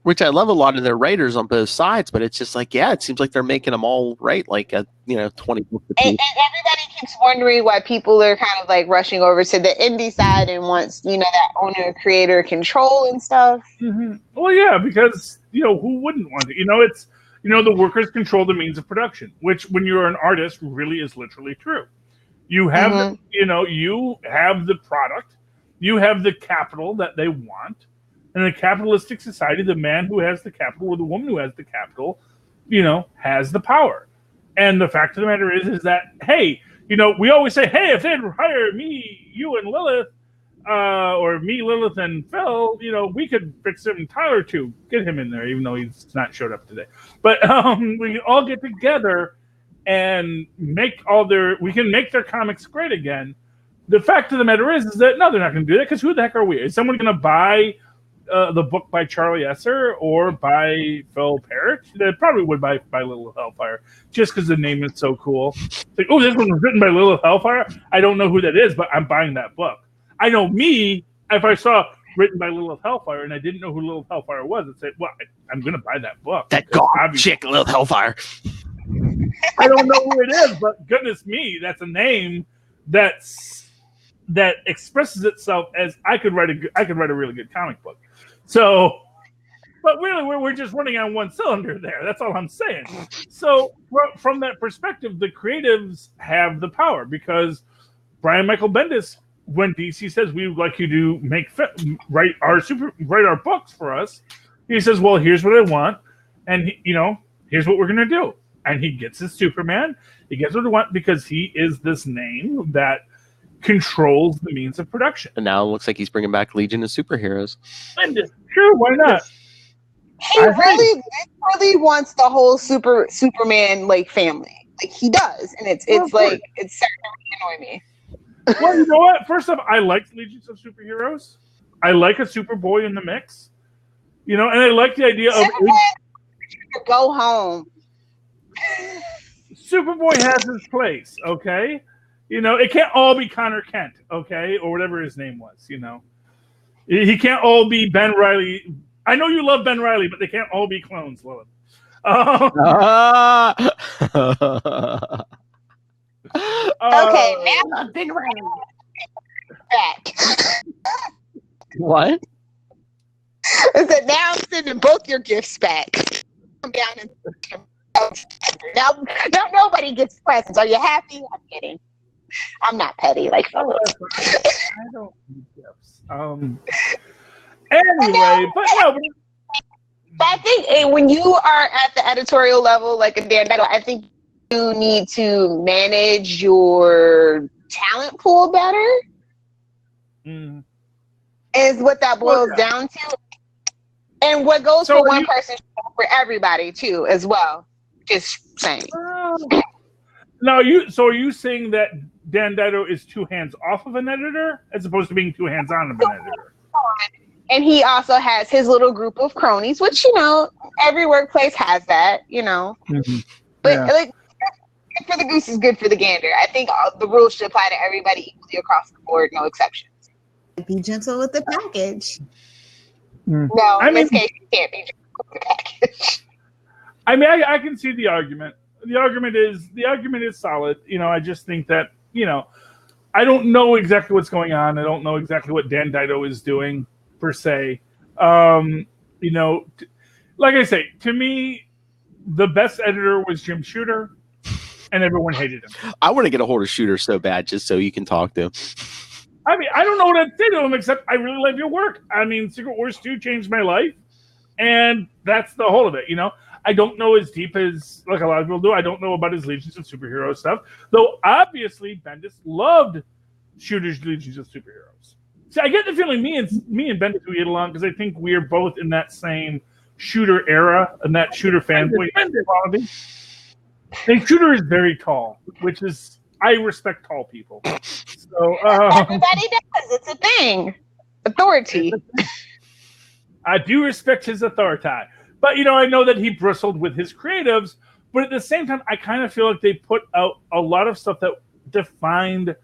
which I love a lot of their writers on both sides, but it's just like, yeah, it seems like they're making them all right, like 20 books a piece. And everybody keeps wondering why people are kind of like rushing over to the indie side and wants, you know, that owner creator control and stuff. Mm-hmm. Well, yeah, because, you know, who wouldn't want it? You know, it's, you know, the workers control the means of production, which when you're an artist really is literally true. You have, you know, you have the product, you have the capital that they want. In a capitalistic society, the man who has the capital or the woman who has the capital, you know, has the power. And the fact of the matter is that, hey, you know, we always say, hey, if they'd hire me, you and Lilith, or me, Lilith, and Phil, you know, we could fix him. Tyler too, get him in there, even though he's not showed up today. But we can all get together and we can make their comics great again. The fact of the matter is that no, they're not going to do that because who the heck are we? Is someone going to buy the book by Charlie Esser or by Phil Parrott? They probably would buy Lilith Hellfire just because the name is so cool. It's like, oh, this one was written by Lilith Hellfire. I don't know who that is, but I'm buying that book. I know me, if I saw written by Lilith Hellfire and I didn't know who Lilith Hellfire was, I'd say, well, I'm going to buy that book. That god chick, Lilith Hellfire. I don't know who it is, but goodness me, that's a name that expresses itself as I could write a really good comic book. So, but really, we're just running on one cylinder there. That's all I'm saying. So, from that perspective, the creatives have the power because Brian Michael Bendis, when DC says we would like you to write our books for us, he says, well, here's what I want, and here's what we're gonna do, and he gets his Superman. He gets what he wants because he is this name that controls the means of production. And now it looks like he's bringing back Legion of Superheroes. Bendis, sure, why not? He really wants the whole Superman like family, like he does, and it's starting to annoy me. Well, you know what? First off, I like Legions of Superheroes. I like a Superboy in the mix. You know, and I like the idea of go home. Superboy has his place, okay? You know, it can't all be Connor Kent, okay? Or whatever his name was, you know. He can't all be Ben Reilly. I know you love Ben Reilly, but they can't all be clones, Lilith. Okay, now Ben Reilly back. What? I said now I'm sending both your gifts back. Come down and now nobody gets presents. Are you happy? I'm kidding. I'm not petty like Philip. I don't need gifts. Anyway, but no. But I think when you are at the editorial level, like a Dan Dido, I think you need to manage your talent pool better. Is what that boils down to. And what goes for one person for everybody too, as well. Just saying. Now, are you saying that Dan Dido is 2 hands off of an editor as opposed to being 2 hands on of an editor. And he also has his little group of cronies, which, every workplace has that, Mm-hmm. But Yeah. good for the goose is good for the gander. I think the rules should apply to everybody equally across the board, no exceptions. Be gentle with the package. No, in this case, you can't be gentle with the package. I mean, I can see the argument. The argument is solid. I just think that, I don't know exactly what's going on. I don't know exactly what Dan Dido is doing per se. Like I say, to me, the best editor was Jim Shooter, and everyone hated him. I want to get a hold of Shooter so bad just so you can talk to him. I mean, I don't know what I'd say to him except I really love your work. I mean, Secret Wars 2 changed my life, and that's the whole of it, I don't know as deep as like a lot of people do. I don't know about his Legions of Superheroes stuff, though obviously Bendis loved Shooter's Legions of Superheroes. See, I get the feeling me and Bendis we get along because I think we're both in that same Shooter era and that Shooter fanboy quality. And Shooter is very tall, which is I respect tall people. So everybody does. It's a thing. Authority. I do respect his authority. But, I know that he bristled with his creatives, but at the same time, I kind of feel like they put out a lot of stuff that defined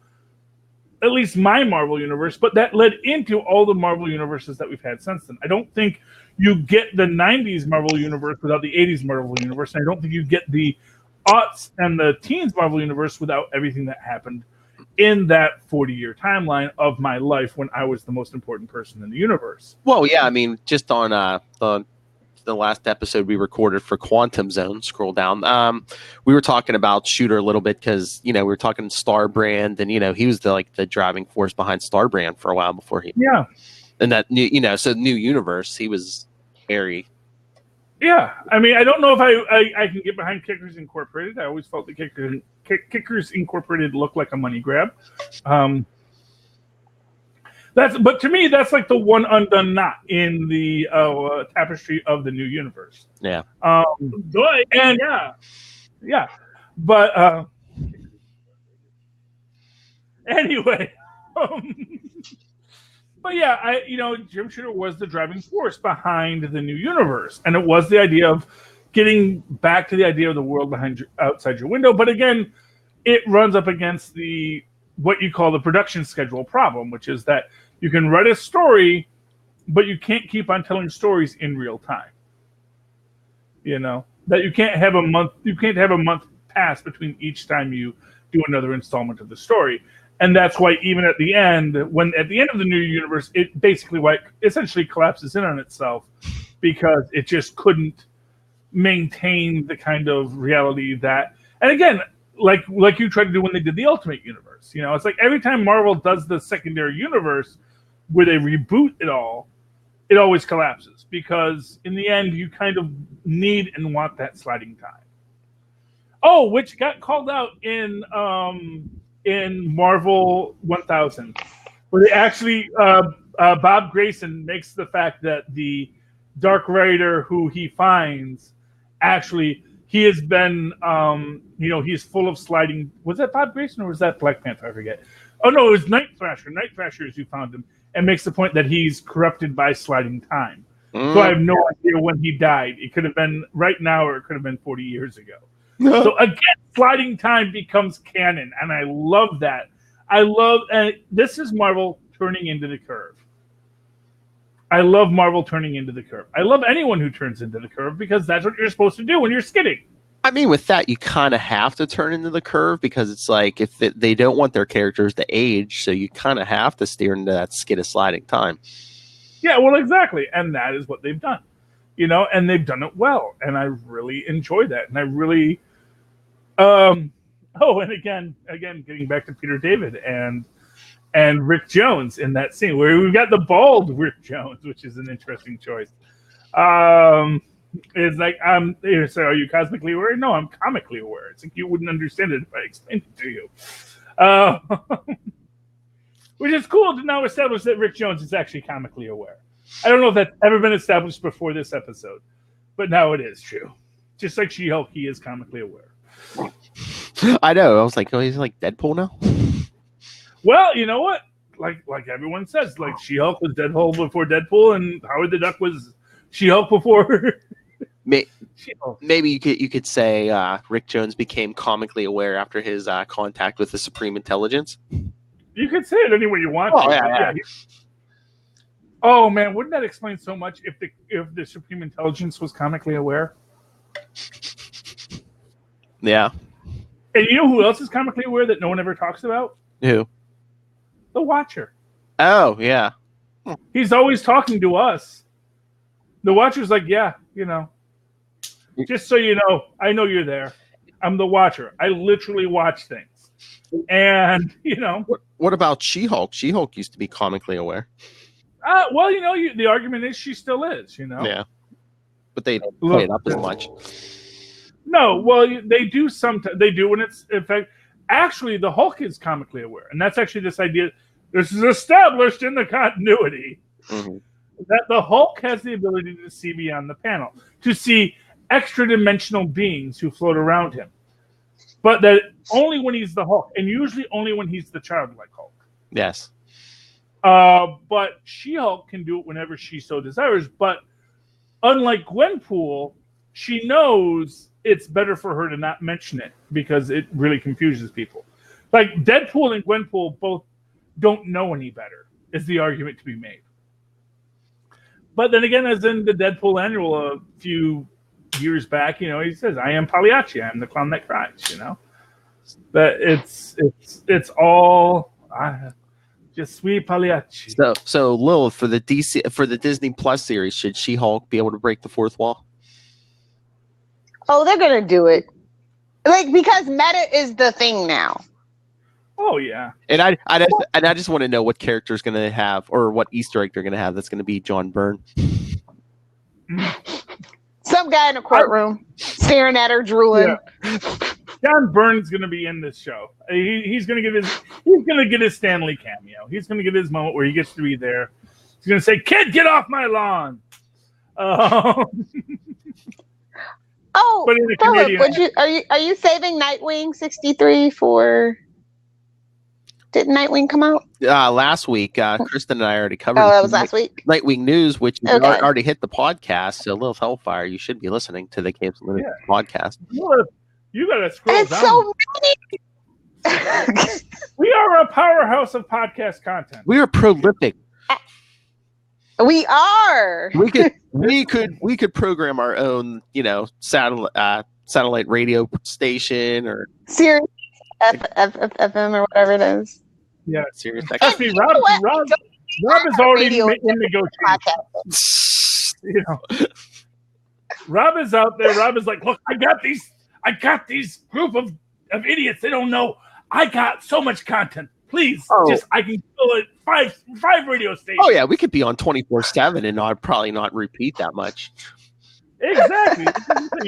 at least my Marvel universe, but that led into all the Marvel universes that we've had since then. I don't think you get the 90s Marvel universe without the 80s Marvel universe, and I don't think you get the aughts and the teens Marvel universe without everything that happened in that 40-year timeline of my life when I was the most important person in the universe. Well, yeah, I mean, just on the last episode we recorded for Quantum Zone, scroll down, we were talking about Shooter a little bit because, we were talking Starbrand, and, he was the driving force behind Starbrand for a while before he... Yeah. And that new, so new universe, he was very... Yeah, I mean, I don't know if I can get behind Kickers Incorporated. I always felt that Kickers Incorporated looked like a money grab. But to me, that's like the one undone knot in the tapestry of the new universe. Yeah. And yeah. But anyway. But yeah, Jim Shooter was the driving force behind the new universe, and it was the idea of getting back to the idea of the world outside your window. But again, it runs up against what you call the production schedule problem, which is that you can write a story, but you can't keep on telling stories in real time. That you can't have a month pass between each time you do another installment of the story. And that's why even at the end of the new universe, it basically essentially collapses in on itself because it just couldn't maintain the kind of reality that, and again, like you tried to do when they did the Ultimate Universe. It's like every time Marvel does the secondary universe where they reboot it all, it always collapses because in the end you kind of need and want that sliding time. Oh, which got called out in Marvel 1000, where they actually Bob Grayson makes the fact that the Dark Rider who he finds actually he has been he's full of sliding. Was that Bob Grayson or was that Black Panther? I forget. Oh no, it was Night Thrasher. Night Thrasher is who found him and makes the point that he's corrupted by sliding time. So I have no idea when he died. It could have been right now or it could have been 40 years ago. So again, sliding time becomes canon, and I love that. And this is Marvel turning into the curve. I love Marvel turning into the curve. I love anyone who turns into the curve because that's what you're supposed to do when you're skidding. I mean, with that, you kind of have to turn into the curve because it's like if they don't want their characters to age, so you kind of have to steer into that skid of sliding time. Yeah, well, exactly, and that is what they've done. And they've done it well, and I really enjoy that, and I really. And again, getting back to Peter David and Rick Jones in that scene where we've got the bald Rick Jones, which is an interesting choice. It's like so are you cosmically aware? No, I'm comically aware. It's like you wouldn't understand it if I explained it to you. Which is cool to now establish that Rick Jones is actually comically aware. I don't know if that's ever been established before this episode, but now it is true. Just like SheHulk, he is comically aware. I know. I was like, oh, he's like Deadpool now? Well, you know what? Like everyone says, like She-Hulk was Deadpool before Deadpool, and Howard the Duck was She-Hulk before. Maybe you could say Rick Jones became comically aware after his contact with the Supreme Intelligence. You could say it any way you want. Oh, yeah. Oh man, wouldn't that explain so much if the Supreme Intelligence was comically aware? Yeah. And you know who else is comically aware that no one ever talks about? Who? The Watcher. Oh, yeah. He's always talking to us. The Watcher's like, yeah, you know, just so you know, I know you're there. I'm the Watcher. I literally watch things. And, you know. What about She-Hulk? She-Hulk used to be comically aware. Well, you know, the argument is she still is, you know. Yeah. But they don't play it up as much. No, well, they do sometimes. They do when it's, in fact, actually, the Hulk is comically aware. And that's actually this idea. This is established in the continuity that the Hulk has the ability to see beyond the panel, to see extra-dimensional beings who float around him. But that only when he's the Hulk, and usually only when he's the childlike Hulk. Yes. But She-Hulk can do it whenever she so desires. But unlike Gwenpool, she knows it's better for her to not mention it because it really confuses people. Like Deadpool and Gwenpool both don't know any better, is the argument to be made. But then again, as in the Deadpool annual a few years back, you know, he says, I am Pagliacci, I am the clown that cries, you know. But it's all just sweet Pagliacci. So Lil, for the Disney Plus series, should She-Hulk be able to break the fourth wall? Oh, they're gonna do it. Like, because meta is the thing now. Oh yeah. And I just want to know what character is going to have, or what Easter egg they're going to have that's going to be John Byrne. Some guy in a courtroom staring at her, drooling. Yeah. John Byrne's going to be in this show. He's going to get his Stan Lee cameo. He's going to get his moment where he gets to be there. He's going to say, "Kid, get off my lawn." Oh, Philip, are you saving Nightwing 63 for? Didn't Nightwing come out? Last week, Kristen and I already covered. Oh, that was last week. Nightwing News, which already hit the podcast. So, Lilith Hellfire, you should be listening to the Capes and Lunatics podcast. You got to scroll it's down. So many. We are a powerhouse of podcast content. We are prolific. We are. We could program our own, you know, satellite radio station or Sirius FM or whatever it is. Yeah, Sirius. Trust me, Rob is already in negotiations. You know, Rob is out there. Rob is like, look, I got these group of idiots. They don't know. I got so much content. Please, I can fill it five radio stations. Oh yeah, we could be on 24/7 and I'd probably not repeat that much. Exactly.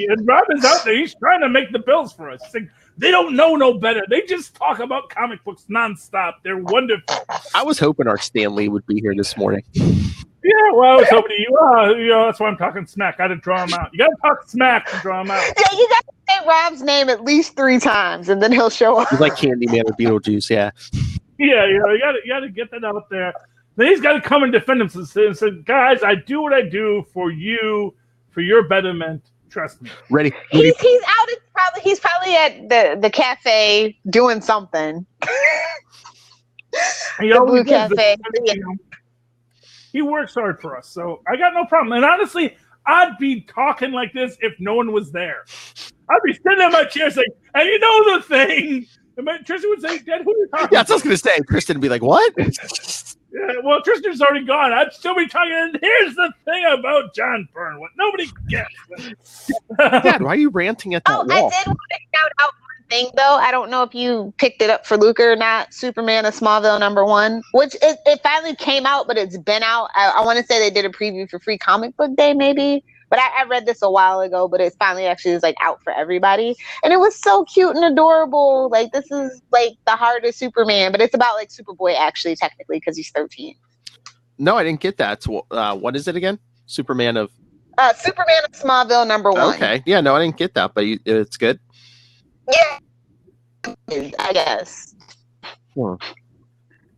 And Rob is out there. He's trying to make the bills for us. Like, they don't know no better. They just talk about comic books nonstop. They're wonderful. I was hoping our Stan Lee would be here this morning. Yeah, well, I was hoping you know, that's why I'm talking smack. I got to draw him out. You got to talk smack to draw him out. Yeah, you got to say Rob's name at least 3 times, and then he'll show up. He's like Candyman or Beetlejuice, yeah. Yeah, you know, you got to get that out there. Then he's got to come and defend himself and say, guys, I do what I do for you, for your betterment. Trust me. Ready? He's out. He's probably at the cafe doing something. The Blue Cafe. He works hard for us, so I got no problem. And honestly, I'd be talking like this if no one was there. I'd be sitting in my chair saying, and you know the thing. And Tristan would say, Dad, who are you talking Yeah, that's what I was going to say. Kristen would be like, what? Yeah, well, Tristan's already gone. I'd still be talking. And here's the thing about John Byrne. What nobody gets. Dad, why are you ranting at that wall? I did want to shout out one thing, though. I don't know if you picked it up for Luca or not. Superman of Smallville #1, which it finally came out, but it's been out. I want to say they did a preview for Free Comic Book Day, maybe. But I read this a while ago, but it finally actually is like out for everybody. And it was so cute and adorable. Like, this is like the heart of Superman, but it's about like Superboy actually, technically, because he's 13. No, I didn't get that. So, what is it again? Superman of Smallville #1. Okay. Yeah, no, I didn't get that, but it's good. Yeah. I guess.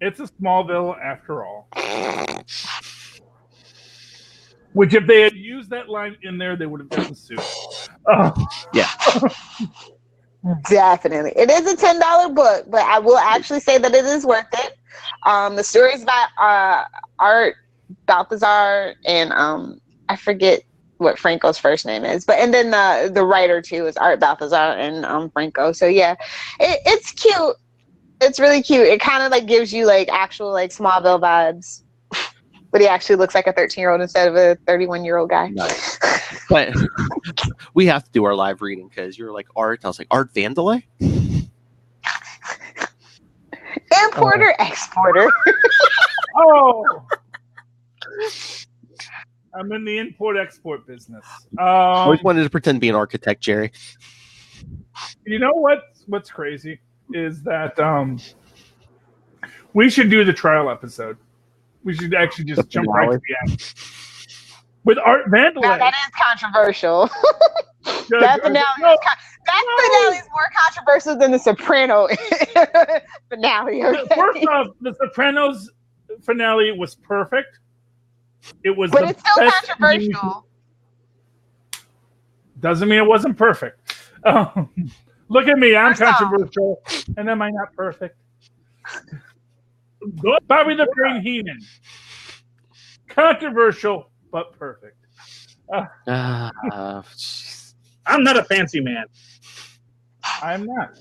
It's a Smallville after all. Which, if they had used that line in there, they would have gotten sued. Yeah. Definitely. It is a $10 book, but I will actually say that it is worth it. The story's by Art Balthazar, and I forget what Franco's first name is, and then the writer too is Art Balthazar and Franco. So yeah, it's cute. It's really cute. It kind of like gives you like actual like Smallville vibes, but he actually looks like a 13-year-old instead of a 31-year-old guy. Nice. But we have to do our live reading because you're like Art. I was like, Art Vandelay? Importer, exporter. Oh, I'm in the import-export business. I always wanted to pretend to be an architect, Jerry. You know what's crazy is that we should do the trial episode. We should actually just jump right to the end. With Art Vandelay. Now that is controversial. That finale is more controversial than the Soprano finale. Okay? First off, the Sopranos finale was perfect. It was, but it's still controversial. Doesn't mean it wasn't perfect. Look at me, I'm controversial, and am I not perfect? Bobby the Brain Heenan. Controversial, but perfect. I'm not a fancy man. I'm not.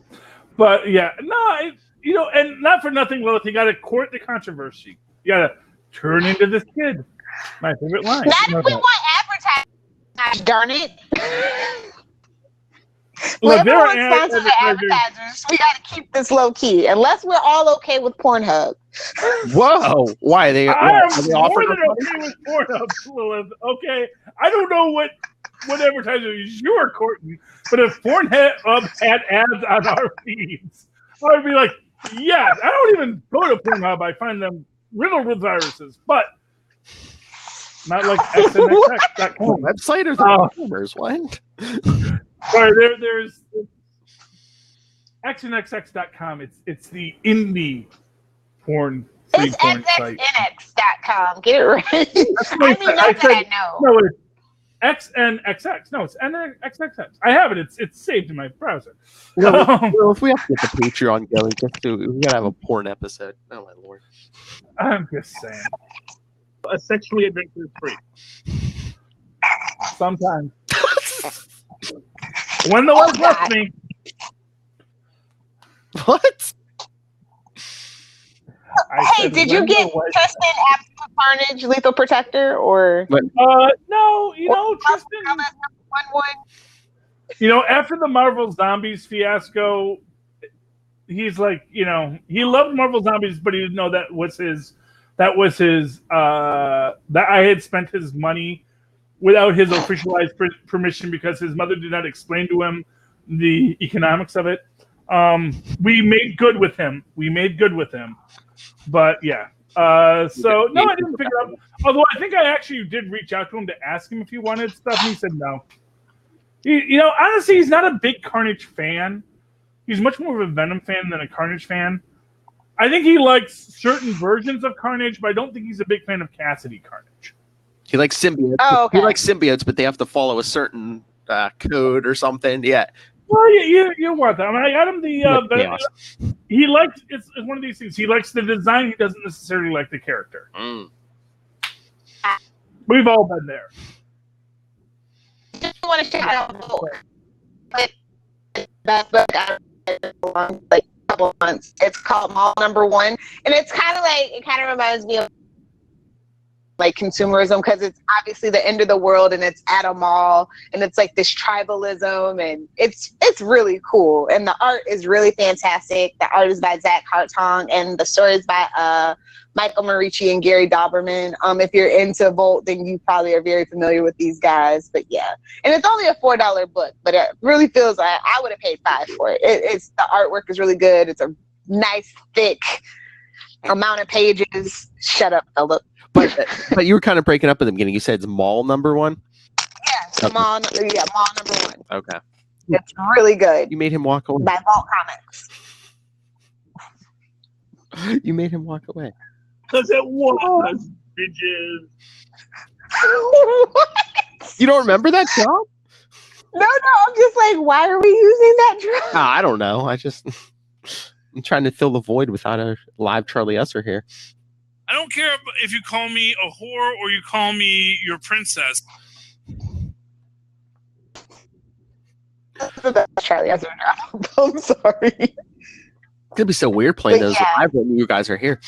But yeah, no, and not for nothing, Lilith, you got to court the controversy. You got to turn into this kid. My favorite line. Not if we want advertising, darn it. Look, there are advertisers. We got to keep this low key, unless we're all okay with Pornhub. Whoa! Why are they? I am more than okay with Pornhub, Lilith. Okay, I don't know what advertisers you are courting, but if Pornhub had ads on our feeds, I would be like, yeah. I don't even go to Pornhub. I find them riddled with viruses, but not like XMen.com website or the numbers. What? Sorry, there's XNXX.com. It's the indie porn free it's porn site. XNX.com. Get it right. I mean, not that I know. No, it's XNXX. No, it's NXXX. I have it. It's saved in my browser. Well, if we have to get the Patreon going, we gotta have a porn episode. Oh my lord! I'm just saying. A sexually adventurous freak. Sometimes. When the Lord left me. What? Hey, did you get Tristan Absolute Carnage Lethal Protector or? No, Tristan. After the Marvel Zombies fiasco, he's like, he loved Marvel Zombies, but he didn't know that I had spent his money without his officialized permission because his mother did not explain to him the economics of it. We made good with him. But yeah. I didn't pick it up. Although I think I actually did reach out to him to ask him if he wanted stuff, and he said no. Honestly, he's not a big Carnage fan. He's much more of a Venom fan than a Carnage fan. I think he likes certain versions of Carnage, but I don't think he's a big fan of Cassidy Carnage. He likes symbiotes. Oh, okay. He likes symbiotes, but they have to follow a certain code or something. Yeah. Well, you want that. I got him the. He likes it's one of these things. He likes the design. He doesn't necessarily like the character. We've all been there. I want to shout out a book. Best book I read in like a couple of months. It's called Mall Number One, and it kind of reminds me of like consumerism because it's obviously the end of the world and it's at a mall and it's like this tribalism and it's really cool and the art is really fantastic. The art is by Zach Hartong and the story is by Michael Marici and Gary Dauberman. If you're into Volt, then you probably are very familiar with these guys. But yeah, and it's only a $4 book, but it really feels like I would have paid $5 for it. It's the artwork is really good. It's a nice thick amount of pages. Shut up, Philip. But you were kind of breaking up at the beginning. You said it's Mall Number One? Yeah, Mall Number One. Okay. It's really good. You made him walk away. By Vault Comics. You made him walk away. Because it was, bitches. What? You don't remember that job? No, I'm just like, why are we using that drug? I don't know. I'm trying to fill the void without a live Charlie Esser here. I don't care if you call me a whore or you call me your princess. That's the best Charlie Esser job. I'm sorry. It's gonna be so weird playing But those yeah. live when you guys are here.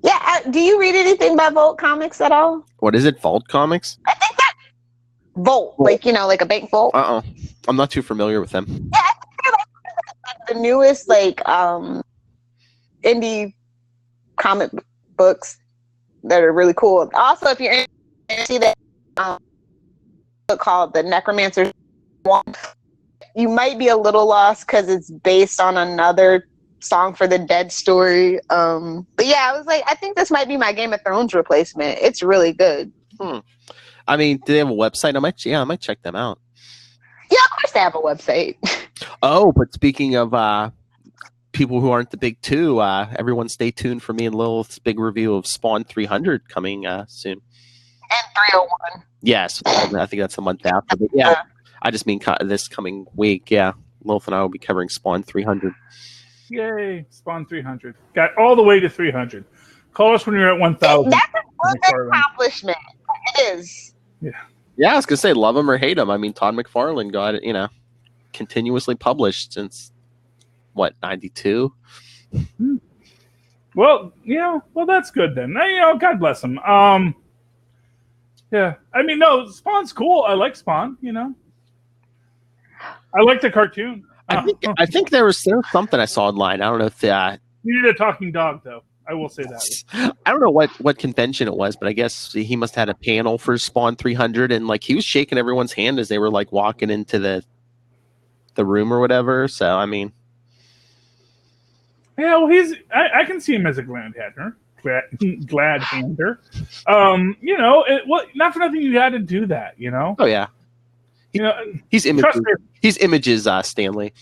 Yeah, do you read anything by Volt Comics at all? What is it? Vault Comics? I think that Volt, like like a bank vault. I'm not too familiar with them. Yeah, I think they're like the newest indie comic books that are really cool. Also, if you're into that book called The Necromancer's One, you might be a little lost because it's based on another Song for the Dead story. But yeah, I was like, I think this might be my Game of Thrones replacement. It's really good. I mean, do they have a website? I might check them out. Yeah, of course they have a website. Oh, but speaking of people who aren't the big two, everyone stay tuned for me and Lilith's big review of Spawn 300 coming soon. And 301. Yes, I think that's a month after. But yeah, I just mean this coming week. Yeah, Lilith and I will be covering Spawn 300. Yay, Spawn 300. Got all the way to 300. Call us when you're at 1,000. That's a good accomplishment. It is. Yeah, I was going to say, love him or hate him. I mean, Todd McFarlane got it, continuously published since, 92? Well, that's good then. God bless him. Yeah, I mean, no, Spawn's cool. I like Spawn, I like the cartoon. I think there was something I saw online. I don't know if you need a talking dog, though. I will say that. I don't know what convention it was, but I guess he must have had a panel for Spawn 300, and he was shaking everyone's hand as they were walking into the room or whatever. So I mean, yeah, well, I can see him as a glad-hander. Not for nothing you had to do that, Oh yeah, he's images Stanley.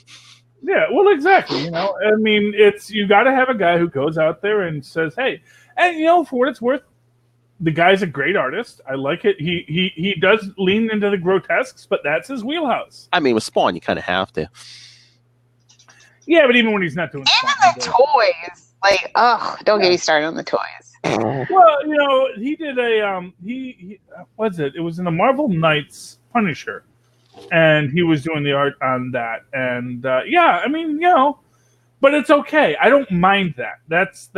Yeah, well, exactly. I mean, you got to have a guy who goes out there and says, "Hey," and for what it's worth, the guy's a great artist. I like it. He does lean into the grotesques, but that's his wheelhouse. I mean, with Spawn, you kind of have to. Yeah, but even when he's not doing Spawn, the toys, don't get me started on the toys. Well, he did he what's it? It was in the Marvel Knights Punisher. And he was doing the art on that, and I mean, but it's okay. I don't mind that. That's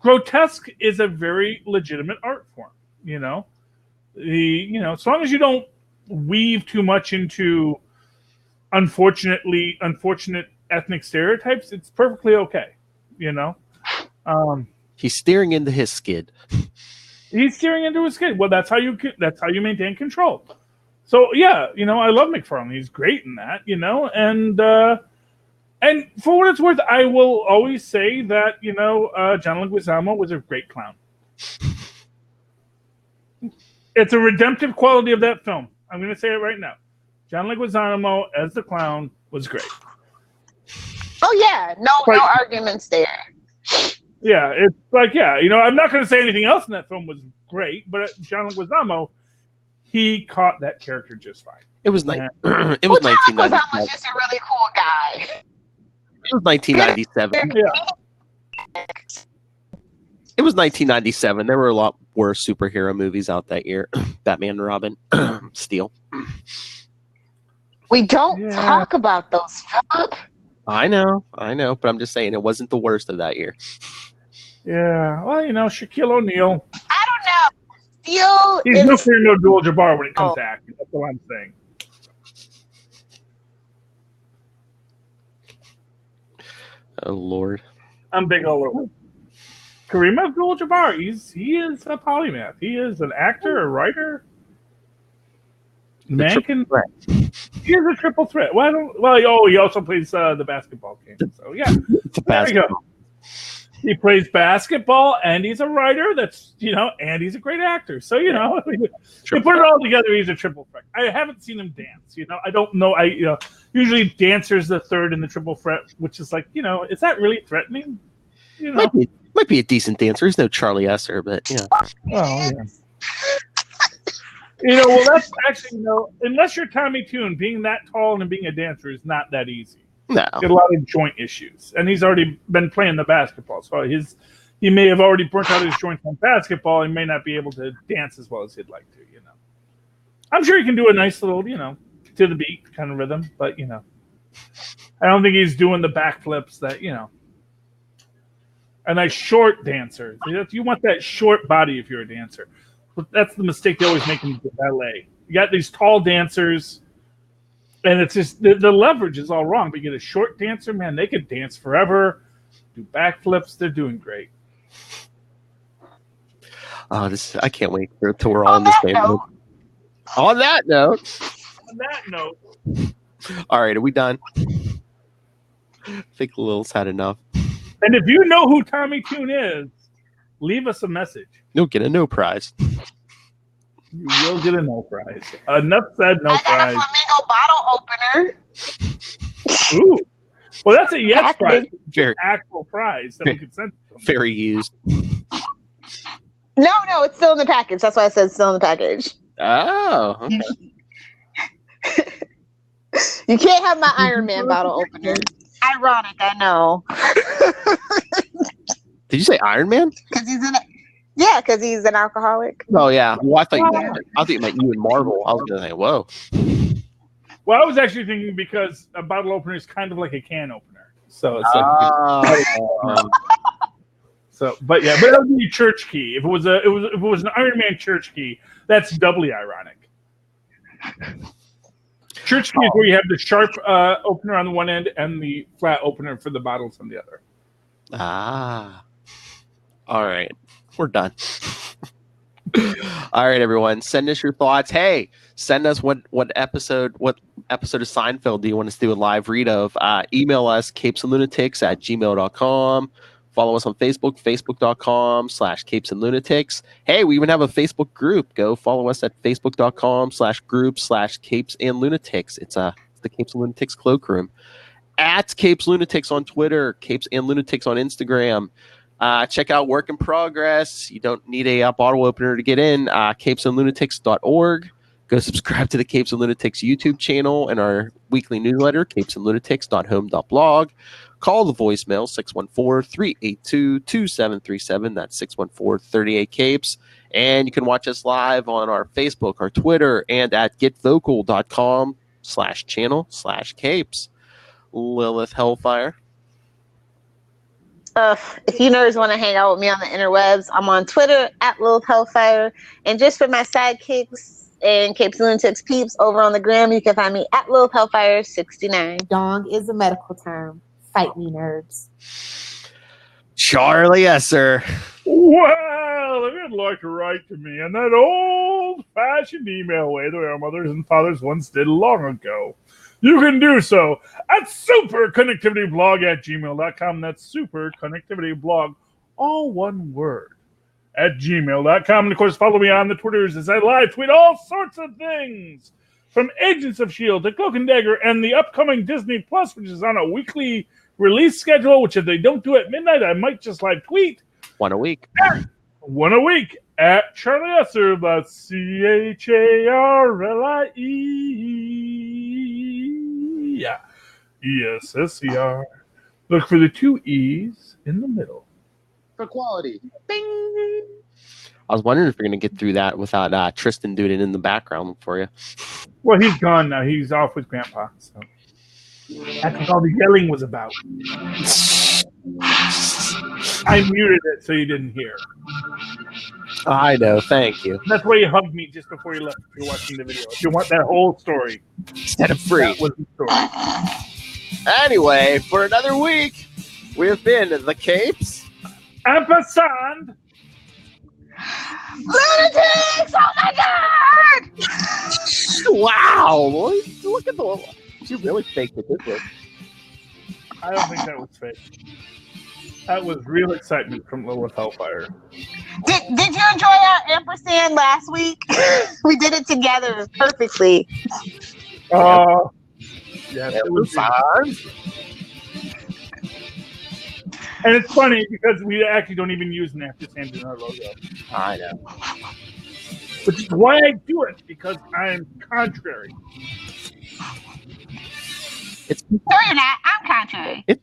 grotesque is a very legitimate art form. As long as you don't weave too much into unfortunate ethnic stereotypes, it's perfectly okay. He's steering into his skid. He's steering into his skid. Well, that's how you maintain control. So yeah, I love McFarlane. He's great in that, and for what it's worth, I will always say that John Leguizamo was a great clown. It's a redemptive quality of that film. I'm going to say it right now. John Leguizamo as the clown was great. Oh yeah, no arguments there. Yeah, it's I'm not going to say anything else in that film was great, but John Leguizamo, he caught that character just fine. It was John Leguizamo was just a really cool guy. It was 1997. Yeah. It was 1997. There were a lot worse superhero movies out that year. Batman and Robin, Steel. We don't talk about those, Philip. I know, but I'm just saying it wasn't the worst of that year. Yeah, well, Shaquille O'Neal. I don't know. He's no fear, no Abdul Jabbar when it comes to acting. That's what I'm saying. Oh Lord, I'm big all over. Kareem Abdul-Jabbar. He is a polymath. He is an actor, a writer. He is a triple threat. He also plays the basketball game. So yeah, there you go. He plays basketball, and he's a writer. And he's a great actor. So you put it all together, he's a triple threat. I haven't seen him dance. I don't know. Usually Dancer's the third in the triple threat, which is like, is that really threatening? Might be a decent dancer. He's no Charlie Esser, but Oh yeah. Well, that's actually unless you're Tommy Tune, being that tall and being a dancer is not that easy. No, got a lot of joint issues, and he's already been playing the basketball, so he may have already burnt out his joints on basketball and may not be able to dance as well as he'd like to. I'm sure he can do a nice little, to the beat kind of rhythm, but I don't think he's doing the backflips that a nice short dancer. You want that short body if you're a dancer. But that's the mistake they always make in ballet. You got these tall dancers. And it's just the leverage is all wrong. But you get a short dancer, man, they could dance forever, do backflips. They're doing great. Oh, I can't wait till we're all in the same note. On that note. All right, are we done? I think Lil's had enough. And if you know who Tommy Tune is, leave us a message. You'll get a no prize. You will get a no prize. Enough said, no prize. I got a flamingo bottle opener. Ooh. Well, that's a yes prize. Very actual prize that we could send to them. Very used. No, it's still in the package. That's why I said it's still in the package. Oh, okay. You can't have my Iron Man bottle opener. Ironic, I know. Did you say Iron Man? Because he's an alcoholic. Oh yeah. Well, I thought you meant you and Marvel. I was gonna say, whoa. Well, I was actually thinking because a bottle opener is kind of like a can opener, so it's but it would be a church key. If it was an Iron Man church key, that's doubly ironic. Church key is where you have the sharp opener on the one end and the flat opener for the bottles on the other. Ah. All right. We're done. All right, everyone. Send us your thoughts. Hey, send us what episode of Seinfeld do you want us to do a live read of? Email us, capesandlunatics@gmail.com. Follow us on Facebook, facebook.com/capesandlunatics. Hey, we even have a Facebook group. Go follow us at facebook.com/group/capesandlunatics. It's the Capes and Lunatics Cloakroom. At Capes Lunatics on Twitter, Capes and Lunatics on Instagram. Check out Work in Progress. You don't need a bottle opener to get in. capesandlunatics.org. Go subscribe to the Capes and Lunatics YouTube channel and our weekly newsletter, capesandlunatics.home.blog. Call the voicemail, 614-382-2737. That's 614-38-CAPES. And you can watch us live on our Facebook, our Twitter, and at getvocal.com/channel/Capes. Lilith Hellfire. If you nerds want to hang out with me on the interwebs, I'm on Twitter at Lilith Hellfire. And just for my sidekicks and Capes and Lunatics peeps over on the gram, you can find me at Lilith Hellfire 69. Dong is a medical term. Fight me, nerds. Charlie Esser. Well, if you'd like to write to me in that old-fashioned email way that our mothers and fathers once did long ago, you can do so at superconnectivityblog@gmail.com. That's superconnectivityblog, all one word, at gmail.com. And, of course, follow me on the Twitters as I live tweet all sorts of things, from Agents of S.H.I.E.L.D. to Cloak and Dagger and the upcoming Disney Plus, which is on a weekly release schedule, which if they don't do at midnight, I might just live tweet. One a week. At Charlie Esser, that's CHARLIE. Yeah. ESSER. Look for the two E's in the middle. For quality. Bing. I was wondering if you're going to get through that without Tristan doing it in the background for you. Well, he's gone now. He's off with Grandpa. So that's what all the yelling was about. I muted it so you didn't hear. I know. Thank you. That's why you hugged me just before you left. If you're watching the video. If you want that whole story, set it free. That was the story. Anyway, for another week, we have been the Capes. Ampersand. Lunatics! Oh my God! Wow! Look at the. You really faked it, didn't you? I don't think that was fake. That was real excitement from Lilith Hellfire. Did you enjoy our ampersand last week? We did it together perfectly. Oh, yes, it was fun. And it's funny because we actually don't even use an ampersand in our logo. I know. Which is why I do it, because I'm contrary. No, you're not. I'm contrary. It's